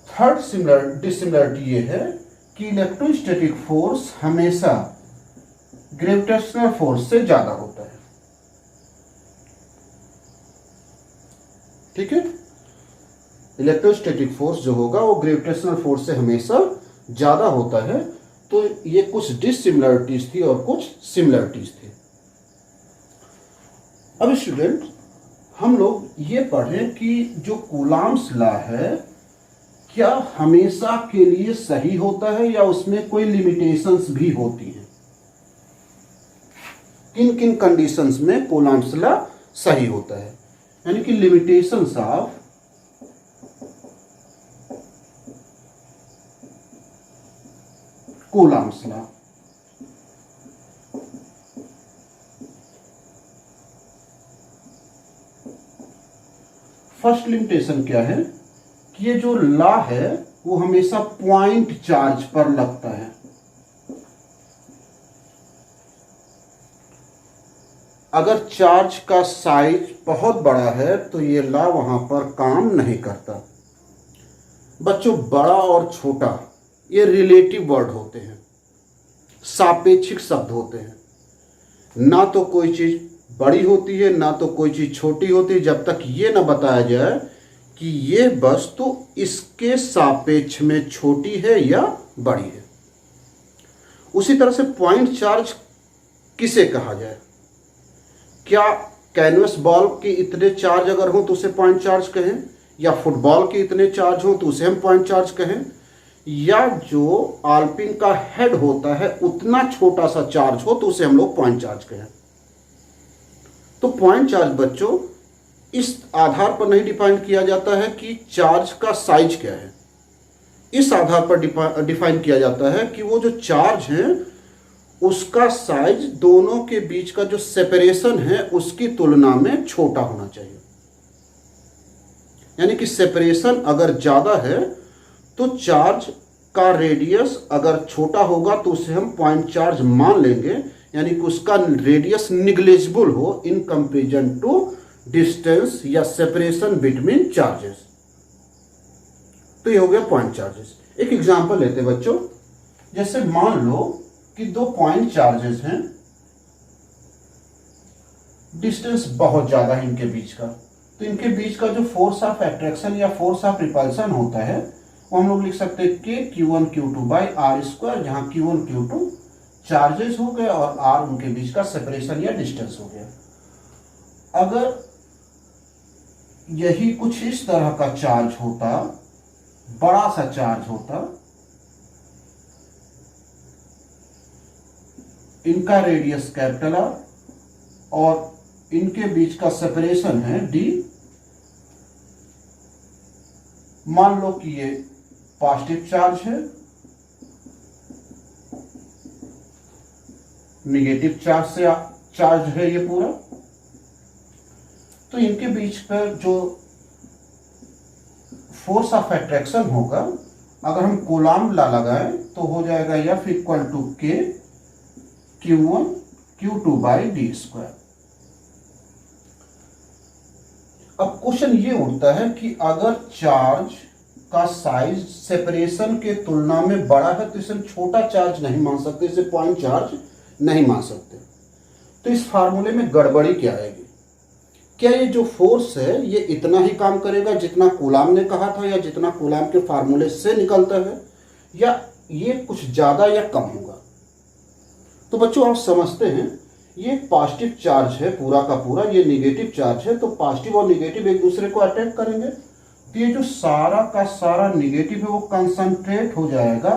Speaker 1: थर्ड डिसिमिलरिटी ये है कि इलेक्ट्रोस्टैटिक फोर्स हमेशा ग्रेविटेशनल फोर्स से ज्यादा होता है। ठीक है, इलेक्ट्रोस्टैटिक फोर्स जो होगा वो ग्रेविटेशनल फोर्स से हमेशा ज्यादा होता है। तो ये कुछ डिसिमिलरिटीज थी और कुछ सिमिलरिटीज थी। अब स्टूडेंट हम लोग ये पढ़ें कि जो कूलॉम्स लॉ है क्या हमेशा के लिए सही होता है या उसमें कोई लिमिटेशंस भी होती हैं। किन किन कंडीशंस में कूलॉम्स लॉ सही होता है, यानी कि limitations of Coulomb's law. First limitation क्या है कि ये जो लॉ है वो हमेशा पॉइंट चार्ज पर लगता है। अगर चार्ज का साइज बहुत बड़ा है तो ये लॉ वहां पर काम नहीं करता। बच्चों, बड़ा और छोटा ये रिलेटिव वर्ड होते हैं, सापेक्षिक शब्द होते हैं। ना तो कोई चीज बड़ी होती है ना तो कोई चीज छोटी होती है, जब तक ये ना बताया जाए कि ये वस्तु इसके सापेक्ष में छोटी है या बड़ी है। उसी तरह से पॉइंट चार्ज किसे कहा जाए? क्या कैनवस बॉल के इतने चार्ज अगर हो तो उसे पॉइंट चार्ज कहें, या फुटबॉल के इतने चार्ज हो तो उसे हम पॉइंट चार्ज कहें, या जो आल्पिन का हेड होता है उतना छोटा सा चार्ज हो तो उसे हम लोग पॉइंट चार्ज कहें। तो पॉइंट चार्ज बच्चों इस आधार पर नहीं डिफाइन किया जाता है कि चार्ज का साइज क्या है, इस आधार पर डिफाइन किया जाता है कि वो जो चार्ज है उसका साइज दोनों के बीच का जो सेपरेशन है उसकी तुलना में छोटा होना चाहिए। यानी कि सेपरेशन अगर ज्यादा है तो चार्ज का रेडियस अगर छोटा होगा तो उसे हम पॉइंट चार्ज मान लेंगे, यानी कि उसका रेडियस निग्लेजिबल हो इन कंपेरिजन टू डिस्टेंस या सेपरेशन बिटवीन चार्जेस। तो ये हो गया पॉइंट चार्जेस। एक एग्जांपल लेते हैं बच्चों, जैसे मान लो कि दो पॉइंट चार्जेस हैं, डिस्टेंस बहुत ज्यादा है इनके बीच का, तो इनके बीच का जो फोर्स ऑफ अट्रैक्शन या फोर्स ऑफ रिपल्सन होता है वो हम लोग लिख सकते हैं के Q1 Q2 by R square, जहां Q1 Q2 चार्जेस हो गए और आर उनके बीच का सेपरेशन या डिस्टेंस हो गया। अगर यही कुछ इस तरह का चार्ज होता, बड़ा सा चार्ज होता, इनका रेडियस कैपिटल आर और इनके बीच का सेपरेशन है डी। मान लो कि ये पॉजिटिव चार्ज है, नेगेटिव चार्ज से चार्ज है ये पूरा, तो इनके बीच पर जो फोर्स ऑफ अट्रैक्शन होगा, अगर हम कूलाम्ब ला लगाएं तो हो जाएगा F इक्वल टू के Q1 Q2 by D square. अब क्वेश्चन ये उठता है कि अगर चार्ज का साइज सेपरेशन के तुलना में बड़ा है तो इसे छोटा चार्ज नहीं मान सकते, इसे पॉइंट चार्ज नहीं मान सकते। तो इस फार्मूले में गड़बड़ी क्या आएगी? क्या ये जो फोर्स है ये इतना ही काम करेगा जितना कूलाम्ब ने कहा था, या जितना कूलाम्ब के फार्मूले से निकलता है, या ये कुछ ज्यादा या कम होगा? तो बच्चों आप समझते हैं ये पॉजिटिव चार्ज है पूरा का पूरा, ये नेगेटिव चार्ज है, तो पॉजिटिव और नेगेटिव एक दूसरे को अटैक करेंगे, तो ये जो सारा का सारा नेगेटिव है वो कंसंट्रेट हो जाएगा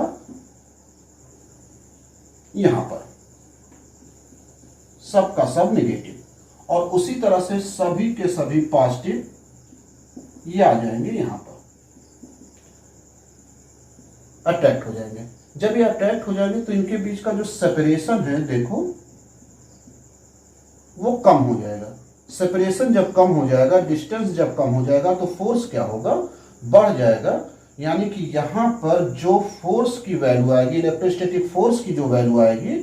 Speaker 1: यहां पर, सब का सब नेगेटिव, और उसी तरह से सभी के सभी पॉजिटिव ये आ जाएंगे यहां पर, अट्रैक्ट हो जाएंगे। जब ये अट्रैक्ट हो जाएंगे तो इनके बीच का जो सेपरेशन है देखो वो कम हो जाएगा। सेपरेशन जब कम हो जाएगा, डिस्टेंस जब कम हो जाएगा, तो फोर्स क्या होगा? बढ़ जाएगा। यानी कि यहां पर जो फोर्स की वैल्यू आएगी, इलेक्ट्रोस्टैटिक फोर्स की जो वैल्यू आएगी,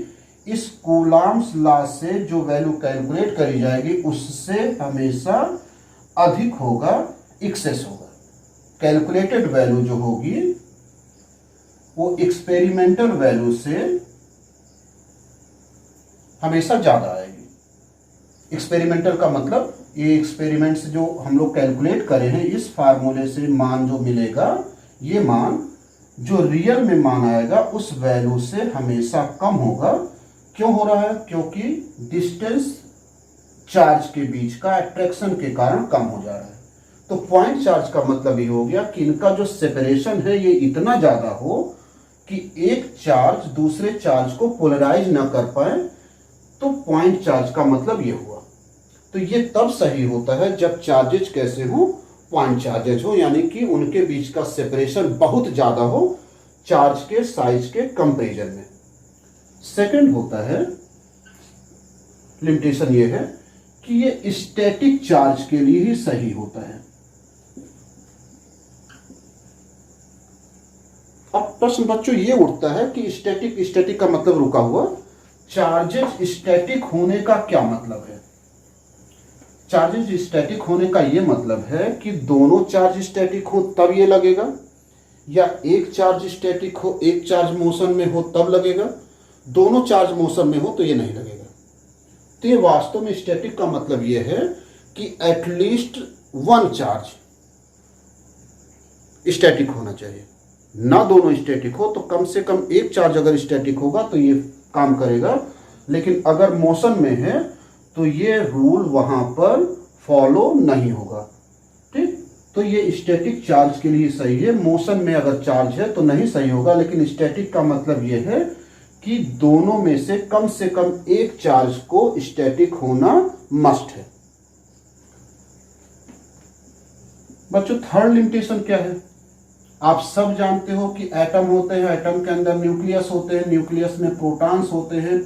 Speaker 1: इस कूलाम्ब्स लॉ से जो वैल्यू कैलकुलेट करी जाएगी उससे हमेशा अधिक होगा, एक्सेस होगा। कैलकुलेटेड वैल्यू जो होगी वो एक्सपेरिमेंटल वैल्यू से हमेशा ज्यादा आएगी। एक्सपेरिमेंटल का मतलब ये एक्सपेरिमेंट से जो हम लोग कैलकुलेट करे हैं, इस फार्मूले से मान जो मिलेगा, ये मान जो रियल में मान आएगा उस वैल्यू से हमेशा कम होगा। क्यों हो रहा है? क्योंकि डिस्टेंस चार्ज के बीच का अट्रैक्शन के कारण कम हो जा रहा है। तो पॉइंट चार्ज का मतलब ये हो गया कि इनका जो सेपरेशन है ये इतना ज्यादा हो कि एक चार्ज दूसरे चार्ज को पोलराइज ना कर पाए, तो पॉइंट चार्ज का मतलब ये हुआ। तो ये तब सही होता है जब चार्जेज कैसे हो? पॉइंट चार्जेज हो, यानी कि उनके बीच का सेपरेशन बहुत ज्यादा हो चार्ज के साइज के कंपैरिजन में। सेकंड होता है, लिमिटेशन ये है कि ये स्टैटिक चार्ज के लिए ही सही होता है। अब प्रश्न बच्चों ये उठता है कि स्टैटिक का मतलब रुका हुआ, चार्जेज स्टैटिक होने का क्या मतलब है? चार्जेज स्टैटिक होने का ये मतलब है कि दोनों चार्ज स्टैटिक हो तब ये लगेगा, या एक चार्ज स्टैटिक हो, एक चार्ज मोशन में हो तब लगेगा, दोनों चार्ज मोशन में हो तो ये नहीं लगेगा। तो ये वास्तव में स्टैटिक का मतलब ये है कि एटलीस्ट वन चार्ज स्टैटिक होना चाहिए, ना दोनों स्टैटिक हो तो कम से कम एक चार्ज अगर स्टैटिक होगा तो ये काम करेगा। लेकिन अगर मोशन में है तो ये रूल वहां पर फॉलो नहीं होगा। ठीक, तो ये स्टैटिक चार्ज के लिए सही है। मोशन में अगर चार्ज है तो नहीं सही होगा, लेकिन स्टैटिक का मतलब ये है कि दोनों में से कम एक चार्ज को स्टैटिक होना मस्ट है। बच्चों थर्ड लिमिटेशन क्या है? आप सब जानते हो कि एटम होते हैं, एटम के अंदर न्यूक्लियस होते हैं, न्यूक्लियस में प्रोटॉन्स होते हैं,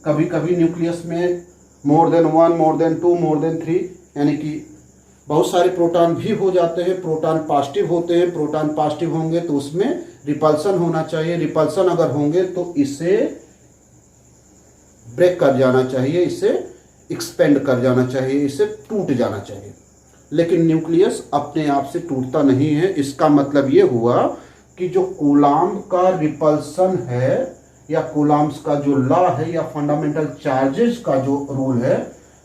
Speaker 1: कभी कभी न्यूक्लियस में more than 1, more than 2, more than 3, यानी कि बहुत सारे प्रोटॉन भी हो जाते हैं। प्रोटॉन पॉजिटिव होते हैं, प्रोटॉन पॉजिटिव होंगे तो उसमें रिपल्सन होना चाहिए, रिपल्सन अगर होंगे तो इसे ब्रेक कर जाना चाहिए, इसे एक्सपेंड कर जाना चाहिए, इसे टूट जाना चाहिए। लेकिन न्यूक्लियस अपने आप से टूटता नहीं है। इसका मतलब ये हुआ कि जो कूलाम्ब का रिपल्सन है, या कूलाम्ब्स का जो लॉ है, या फंडामेंटल चार्जेस का जो रूल है,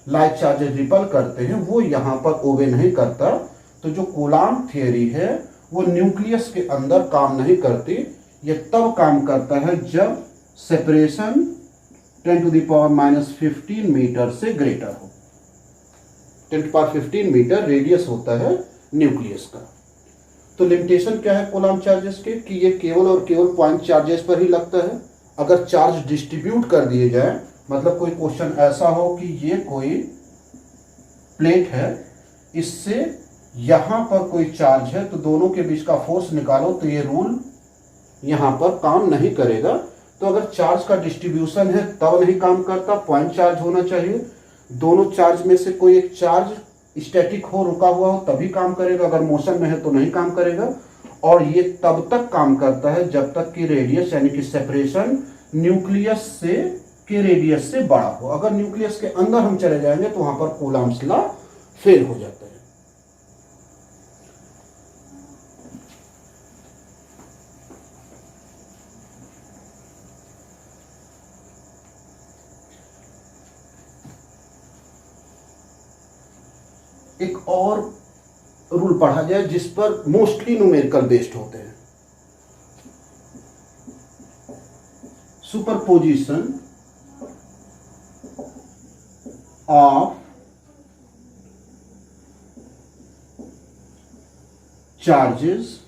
Speaker 1: लाइक चार्जेस रिपल करते हैं, वो यहाँ पर ओबे नहीं करता। तो जो कूलाम्ब थियरी है वो न्यूक्लियस के अंदर काम नहीं करती। ये तब काम करता है जब सेपरेशन 10⁻⁻15 मीटर से ग्रेटर हो। 10⁻15 मीटर रेडियस होता है न्यूक्लियस का। तो लिमिटेशन क्या है कूलम्ब चार्जेस के कि ये केवल और केवल पॉइंट चार्जेस पर ही लगता है। अगर चार्ज डिस्ट्रीब्यूट कर दिए जाए, मतलब कोई क्वेश्चन ऐसा हो कि ये कोई प्लेट है, इससे यहां पर कोई चार्ज है, तो दोनों के बीच का फोर्स निकालो, तो ये रूल यहां पर काम नहीं करेगा। तो अगर चार्ज का डिस्ट्रीब्यूशन है तब नहीं काम करता, पॉइंट चार्ज होना चाहिए। दोनों चार्ज में से कोई एक चार्ज स्टैटिक हो, रुका हुआ हो, तभी काम करेगा, अगर मोशन में है तो नहीं काम करेगा। और ये तब तक काम करता है जब तक कि रेडियस यानी कि सेपरेशन न्यूक्लियस से के रेडियस से बड़ा हो। अगर न्यूक्लियस के अंदर हम चले जाएंगे तो वहां पर कूलम्ब्स लॉ फेल हो जाता है। एक और रूल पढ़ा जाए जिस पर मोस्टली न्यूमेरिकल बेस्ड होते हैं। सुपरपोजिशन ऑफ चार्जेस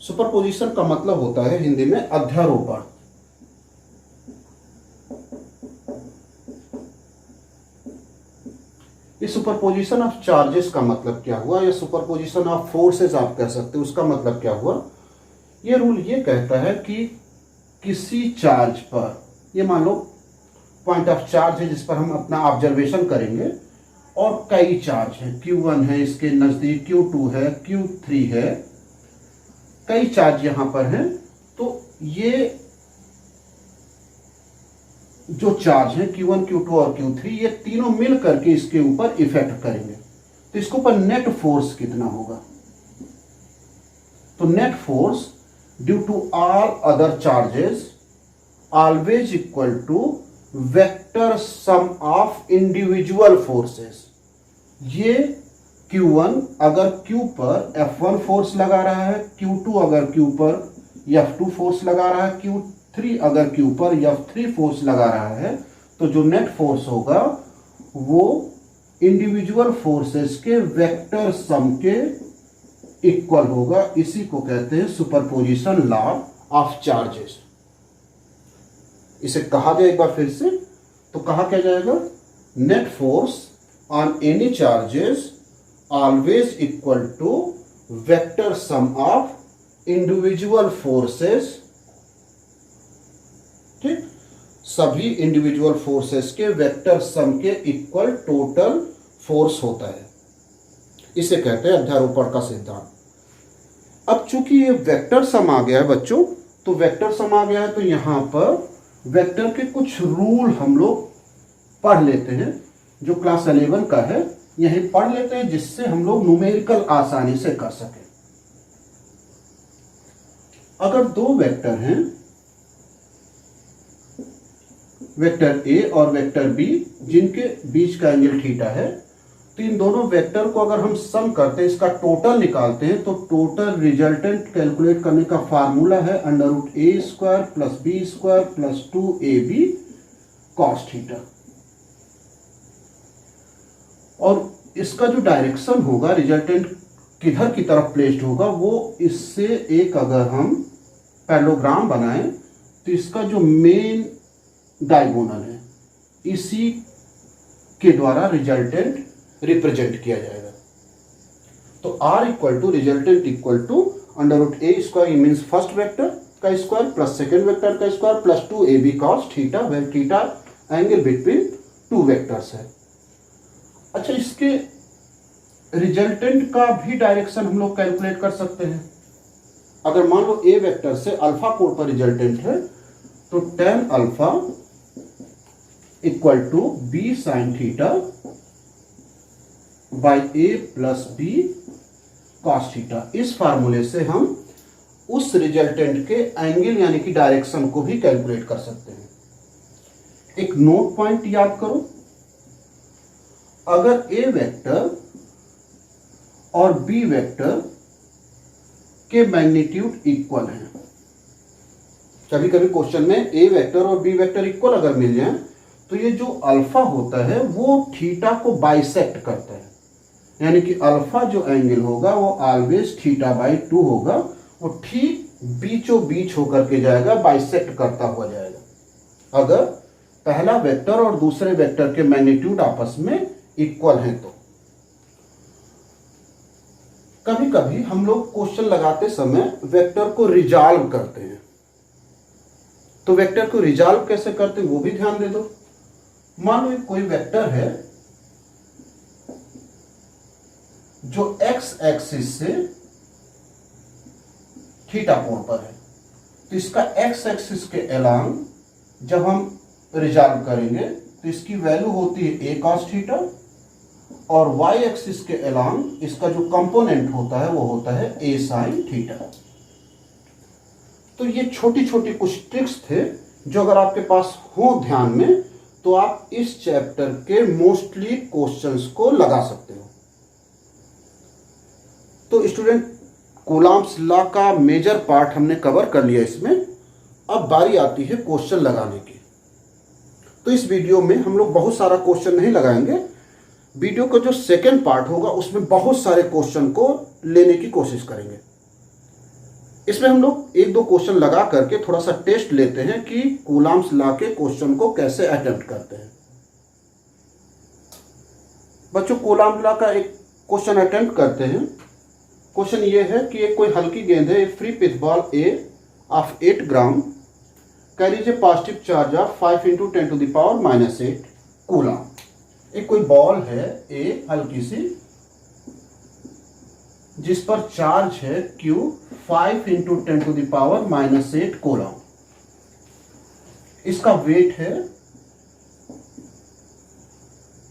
Speaker 1: सुपरपोजिशन का मतलब होता है हिंदी में अध्यारोपण। ये सुपरपोजिशन ऑफ चार्जेस का मतलब क्या हुआ, या सुपरपोजिशन ऑफ फोर्सेस आप कह सकते हो, उसका मतलब क्या हुआ। ये रूल ये कहता है कि किसी चार्ज पर, ये मान लो पॉइंट ऑफ चार्ज है जिस पर हम अपना ऑब्जर्वेशन करेंगे, और कई चार्ज है, Q1 है, इसके नजदीक Q2 है, Q3 है, कई चार्ज यहां पर हैं। तो ये जो चार्ज है Q1, Q2 और Q3, ये तीनों मिल करके इसके ऊपर इफेक्ट करेंगे। तो इसके ऊपर नेट फोर्स कितना होगा, तो net force due to all other charges always equal to vector sum of individual forces. ये Q1 अगर Q पर F1 फोर्स लगा रहा है, Q2 अगर Q पर F2 फोर्स लगा रहा है, Q3 अगर Q पर F3 फोर्स लगा रहा है, तो जो नेट फोर्स होगा वो इंडिविजुअल फोर्सेस के वेक्टर सम के इक्वल होगा। इसी को कहते हैं सुपरपोजिशन लॉ ऑफ चार्जेस। इसे कहा जाए एक बार फिर से, तो कहा क्या जाएगा, net force on any charges always equal to vector sum of individual forces. ठीक, सभी इंडिविजुअल फोर्सेस के वेक्टर सम के इक्वल टोटल फोर्स होता है। इसे कहते हैं अध्यारोपण का सिद्धांत। अब चूंकि ये वेक्टर सम आ गया है बच्चों, तो वेक्टर सम आ गया है, तो यहां पर वेक्टर के कुछ रूल हम लोग पढ़ लेते हैं, जो क्लास 11 का है, यही पढ़ लेते हैं, जिससे हम लोग न्यूमेरिकल आसानी से कर सकें। अगर दो वेक्टर हैं, वेक्टर ए और वेक्टर बी, जिनके बीच का एंगल थीटा है, तो इन दोनों वेक्टर को अगर हम सम करते हैं, इसका टोटल निकालते हैं, तो टोटल रिजल्टेंट कैलकुलेट करने का फार्मूला है √a² + b² + 2ab cos theta. और इसका जो डायरेक्शन होगा, रिजल्टेंट किधर की तरफ प्लेस्ड होगा, वो इससे एक अगर हम पैरेललोग्राम बनाएं, तो इसका जो मेन डायगोनल है, इसी के द्वारा रिजल्टेंट रिप्रेजेंट किया जाएगा। तो R equal to resultant equal to √a², means first vector का स्क्वायर प्लस सेकेंड वेक्टर का square plus 2ab cos theta, where theta angle between two vectors है। अच्छा, इसके रिजल्टेंट का भी डायरेक्शन हम लोग कैलकुलेट कर सकते हैं। अगर मान लो ए वेक्टर से अल्फा कोण पर रिजल्टेंट है, तो tan alpha equal to b sin theta by a plus b cos theta. इस फार्मूले से हम उस रिजल्टेंट के एंगल यानी कि डायरेक्शन को भी कैलकुलेट कर सकते हैं। एक नोट पॉइंट याद करो, अगर a वेक्टर और b वेक्टर के मैग्नीट्यूड इक्वल हैं। कभी कभी क्वेश्चन में ए वेक्टर और बी वेक्टर इक्वल अगर मिल जाए तो ये जो अल्फा होता है वो थीटा को बाइसेक्ट करता है, यानी कि अल्फा जो एंगल होगा वो ऑलवेज थीटा बाई 2 होगा, वो ठीक बीचों बीच होकर के जाएगा, बाइसेक्ट करता हुआ जाएगा अगर पहला वेक्टर और दूसरे वेक्टर के मैग्नीट्यूड आपस में इक्वल हैं तो। कभी कभी हम लोग क्वेश्चन लगाते समय वेक्टर को रिजॉल्व करते हैं, तो वेक्टर को रिजॉल्व कैसे करते हैं वो भी ध्यान दे दो। मान लो कोई वेक्टर है जो एक्स एक्सिस से थीटा कोण पर है, तो इसका एक्स एक्सिस के अलोंग जब हम रिजॉल्व करेंगे तो इसकी वैल्यू होती है a cos थीटा, और y एक्सिस के अलोंग इसका जो कंपोनेंट होता है वो होता है a sin थीटा। तो ये छोटी छोटी कुछ ट्रिक्स थे जो अगर आपके पास हो ध्यान में तो आप इस चैप्टर के मोस्टली क्वेश्चंस को लगा सकते हो। तो स्टूडेंट, कूलॉम्स लॉ का मेजर पार्ट हमने कवर कर लिया इसमें। अब बारी आती है क्वेश्चन लगाने की। तो इस वीडियो में हम लोग बहुत सारा क्वेश्चन नहीं लगाएंगे, वीडियो का जो सेकेंड पार्ट होगा उसमें बहुत सारे क्वेश्चन को लेने की कोशिश करेंगे। इसमें हम लोग एक दो क्वेश्चन लगा करके थोड़ा सा टेस्ट लेते हैं कि कूलॉम्स लॉ के क्वेश्चन को कैसे अटेम्प्ट करते हैं। बच्चों, कूलॉम्स लॉ का एक क्वेश्चन अटेम्प्ट करते हैं। क्वेश्चन ये है कि एक कोई हल्की गेंद है, free pitch ball A of 8 gram carries A positive charge of 5 × 10⁻⁻8 Coulomb. एक कोई बॉल है ए हल्की सी जिस पर चार्ज है Q 5 × 10⁻⁻8 कूलॉम। इसका वेट है,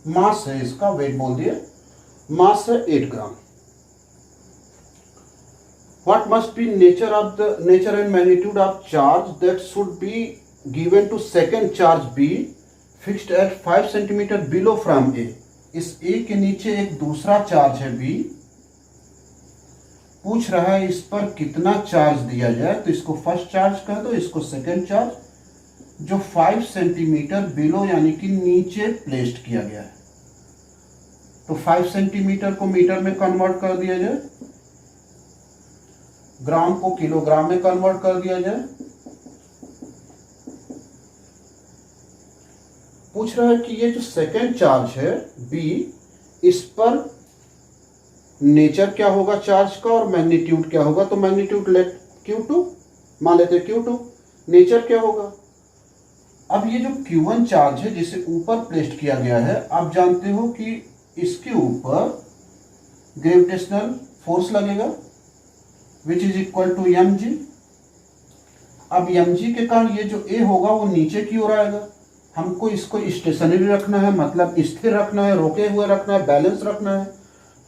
Speaker 1: मास है, इसका वेट बोल दिए, मास है 8 ग्राम। What must be nature and magnitude of charge that should be given to second charge B fixed at 5 cm below from A? इस A के नीचे एक दूसरा चार्ज है B, पूछ रहा है इस पर कितना चार्ज दिया जाए। तो इसको फर्स्ट चार्ज कह दो, इसको सेकंड चार्ज, जो 5 सेंटीमीटर बिलो यानी कि नीचे प्लेस्ड किया गया है। तो 5 सेंटीमीटर को मीटर में कन्वर्ट कर दिया जाए, ग्राम को किलोग्राम में कन्वर्ट कर दिया जाए। पूछ रहा है कि ये जो सेकेंड चार्ज है B, इस पर नेचर क्या होगा चार्ज का और मैग्नीट्यूड क्या होगा। तो मैग्नीट्यूड लेट Q2 मान लेते Q2, नेचर क्या होगा। अब ये जो Q1 चार्ज है जिसे ऊपर प्लेस्ड किया गया है, आप जानते हो कि इसके ऊपर ग्रेविटेशनल फोर्स लगेगा which is equal to mg। अब mg के कारण ये जो A होगा वो नीचे की ओर आएगा। हमको इसको स्टेशनरी रखना है, मतलब स्थिर रखना है, रोके हुए रखना है, बैलेंस रखना है।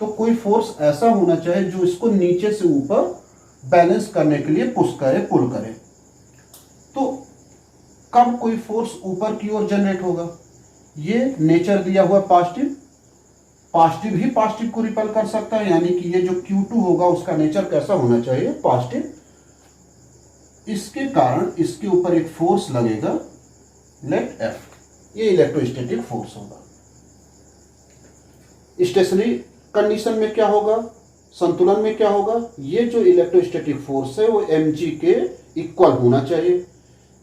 Speaker 1: तो कोई फोर्स ऐसा होना चाहिए जो इसको नीचे से ऊपर बैलेंस करने के लिए पुश करे, पुल करे। तो कब कोई फोर्स ऊपर की ओर जनरेट होगा, ये नेचर दिया हुआ पॉजिटिव, पॉजिटिव ही पॉजिटिव को रिपेल कर सकता है, यानी कि ये जो Q2 होगा उसका नेचर कैसा होना चाहिए, पॉजिटिव। इसके कारण इसके ऊपर एक फोर्स लगेगा लेट F, ये इलेक्ट्रोस्टैटिक फोर्स होगा। स्टेशनरी कंडीशन में क्या होगा, संतुलन में क्या होगा, ये जो इलेक्ट्रोस्टैटिक फोर्स है वो mg के इक्वल होना चाहिए।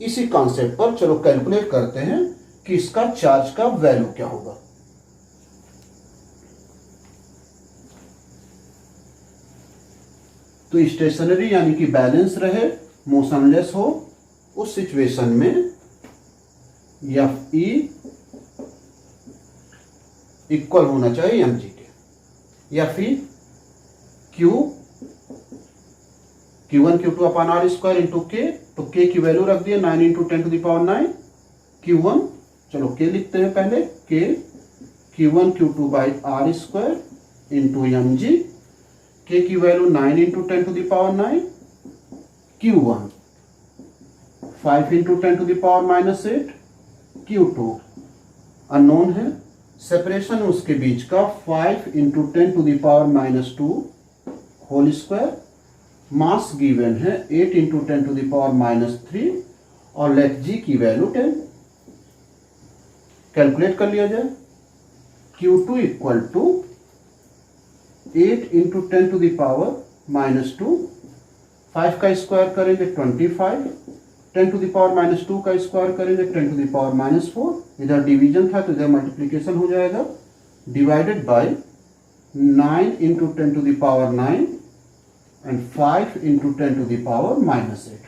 Speaker 1: इसी कॉन्सेप्ट पर चलो कैलकुलेट करते हैं कि इसका चार्ज का वैल्यू क्या होगा। तो स्टेशनरी यानी कि बैलेंस रहे, मोशनलेस हो, उस सिचुएशन में Fe इक्वल होना चाहिए mg के, या फिर Q1 Q2 upon R square into K। तो K की वैल्यू रख दिए 9 × 10⁻9 Q1। चलो K लिखते हैं पहले, K Q1 Q2 by R square into mg। K की वैल्यू 9 × 10⁻9 Q1 5 × 10⁻⁸ Q2 अननोन है, सेपरेशन उसके बीच का 5 × 10⁻2 होल स्क्वायर मास गिवन है 8 इंटू 10⁻³ और लेट जी की वैल्यू 10। कैलकुलेट कर लिया जाए। Q2 इक्वल टू 8 इंटू 10⁻², 5 का स्क्वायर करेंगे 25, 10⁻² का स्क्वायर करेंगे 10⁻⁴। इधर डिवीजन था तो इधर मल्टीप्लीकेशन हो जाएगा, divided by 9 into 10⁻⁹ and 5 into 10⁻⁻8।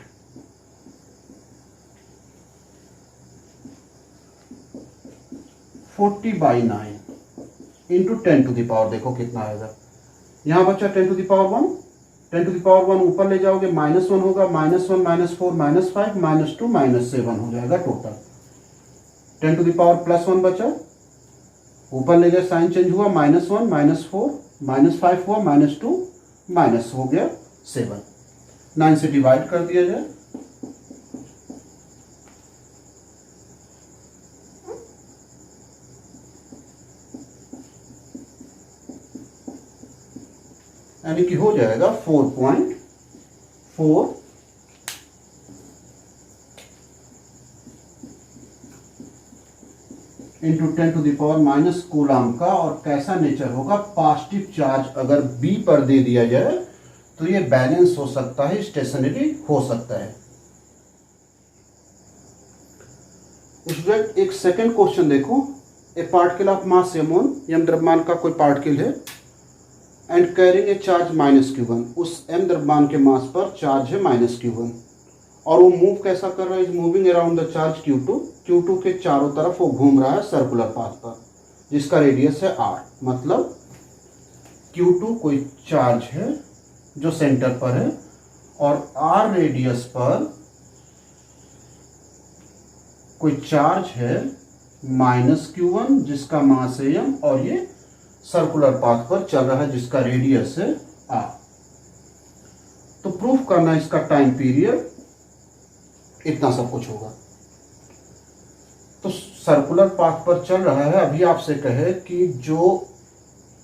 Speaker 1: Forty by 9 into 10⁻, देखो कितना आएगा। यहां बचा 10⁻1, 10⁻1 ऊपर ले जाओगे -1 होगा, -1 -4 -5 -2 -7 हो जाएगा टोटल। 10⁻+1 बचा, ऊपर ले गए साइन चेंज हुआ, -1 -4 -5 हुआ, -2 माइनस हो गया 7। 9 से डिवाइड कर दिया जाए, यानी कि हो जाएगा 4.4 इंटू 10⁻⁻, कूलाम का। और कैसा नेचर होगा, पॉजिटिव चार्ज अगर बी पर दे दिया जाए तो ये बैलेंस हो सकता है, स्टेशनरी हो सकता है। स्टूडेंट एक सेकंड क्वेश्चन देखो। ए particle of mass m1, m द्रव्यमान का कोई पार्टिकल है, and carrying a charge -q1, उस m द्रव्यमान के मास पर चार्ज है -q1, और वो मूव कैसा कर रहा है, is moving around the charge Q2 के चारों तरफ वो घूम रहा है सर्कुलर पाथ पर, जिसका रेडियस है r। मतलब Q2 कोई चार्ज है जो सेंटर पर है, और r रेडियस पर कोई चार्ज है -q1 जिसका मास है m, और ये सर्कुलर पाथ पर चल रहा है जिसका रेडियस है r। तो प्रूफ करना इसका टाइम पीरियड, इतना सब कुछ होगा। तो सर्कुलर पाथ पर चल रहा है। अभी आपसे कहे कि जो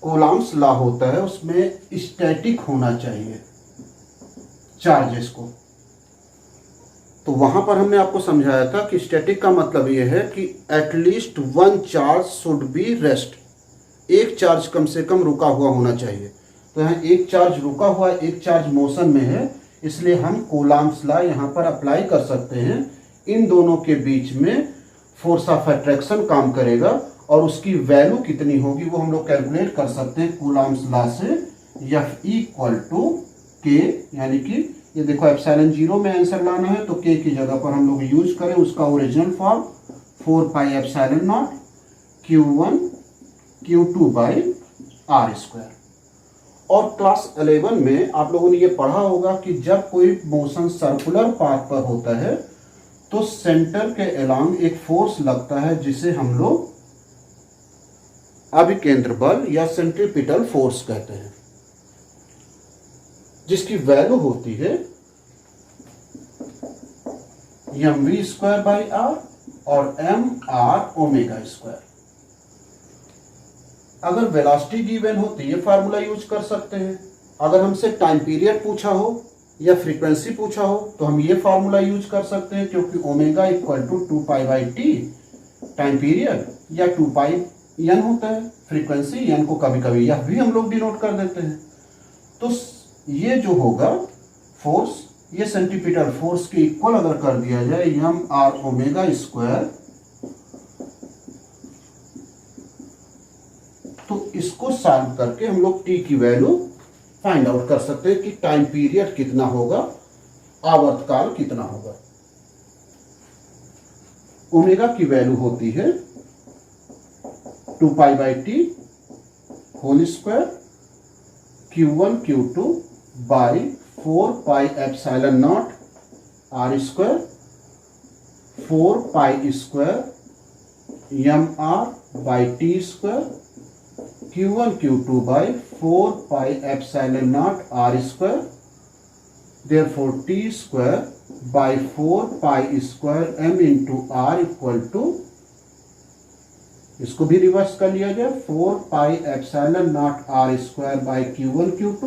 Speaker 1: कूलॉम्स लॉ होता है उसमें स्टैटिक होना चाहिए चार्जेस को, तो वहां पर हमने आपको समझाया था कि स्टैटिक का मतलब यह है कि at least 1 charge should be rest, एक चार्ज कम से कम रुका हुआ होना चाहिए। तो यहाँ एक चार्ज रुका हुआ, एक चार्ज मोशन में है, इसलिए हम कूलॉम्स लॉ यहाँ पर अप्लाई कर सकते हैं। इन दोनों के बीच में फोर्स ऑफ अट्रैक्शन काम करेगा, और उसकी वैल्यू कितनी होगी वो हम लोग कैलकुलेट कर सकते हैं कूलॉम्स लॉ से। F इक्वल टू के, यानी कि ये देखो ε0 में आंसर लाना है तो के की जगह पर हम लोग यूज करें उसका ओरिजिनल फॉर्म 4πε0 Q1 Q2/r²। और क्लास 11 में आप लोगों ने ये पढ़ा होगा कि जब कोई मोशन सर्कुलर पाथ पर होता है तो सेंटर के अलोंग एक फोर्स लगता है जिसे हम लोग अभिकेंद्र बल या सेंट्रीपिटल फोर्स कहते हैं, जिसकी वैल्यू होती है mv²/r और mr⍵²। अगर वेलोसिटी गिवन हो तो ये फार्मूला यूज कर सकते हैं। अगर हमसे टाइम पीरियड पूछा हो या फ्रीक्वेंसी पूछा हो तो हम ये फार्मूला यूज कर सकते हैं, क्योंकि omega equal to 2π/t time period या 2πn होता है फ्रीक्वेंसी, n को कभी कभी यह भी हम लोग डिनोट कर देते हैं। तो ये जो होगा फोर्स, ये सेंट्रीपिटल फोर्स के इक्वल अगर कर दिया जाए mr⍵², तो इसको सॉल्व करके हम लोग t की वैल्यू फाइंड आउट कर सकते हैं कि टाइम पीरियड कितना होगा, आवर्तकाल कितना होगा। ओमेगा की वैल्यू होती है 2π/t whole square Q1 Q2/4πε0 r², 4π² mr/t², Q1 Q2/4πε0 r², therefore t²/4π² m into r equal to, इसको भी रिवर्स कर लिया जाए, 4πε0 r² by Q1 Q2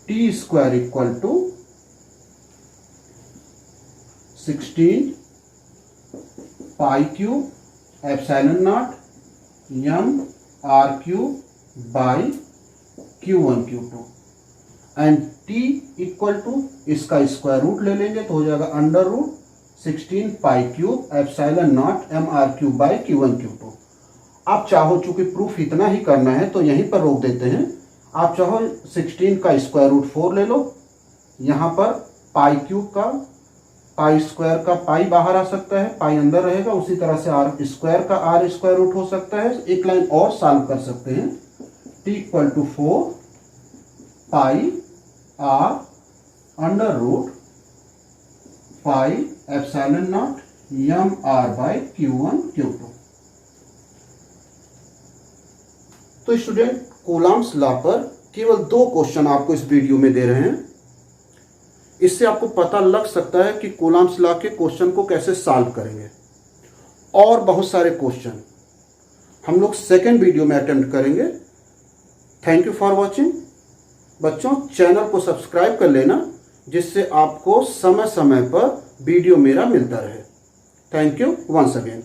Speaker 1: t square equal to 16 pi cube epsilon naught m r cube by Q1 Q2 and t equal to इसका square root ले लेंगे तो हो जाएगा under root 16 pi cube epsilon naught m r cube by Q1 Q2। आप चाहो चूंकि proof इतना ही करना है तो यहीं पर रोक देते हैं। आप चाहो 16 का स्क्वायर रूट 4 ले लो, यहाँ पर पाई क्यूब का पाई स्क्वायर का पाई बाहर आ सकता है, पाई अंदर रहेगा, उसी तरह से आर स्क्वायर का आर स्क्वायर रूट हो सकता है। एक लाइन और सॉल्व कर सकते हैं, t equal to 4 pi r under root pi epsilon naught m r by Q1 Q2। तो स्टूडेंट कूलम्ब्स लॉ पर केवल 2 क्वेश्चन आपको इस वीडियो में दे रहे हैं। इससे आपको पता लग सकता है कि कूलम्ब्स लॉ के क्वेश्चन को कैसे सॉल्व करेंगे। और बहुत सारे क्वेश्चन हम लोग सेकेंड वीडियो में अटेम्प्ट करेंगे। Thank you for watching. बच्चों चैनल को सब्सक्राइब कर लेना जिससे आपको समय समय पर वीडियो मेरा मिलता रहे। Thank you once again.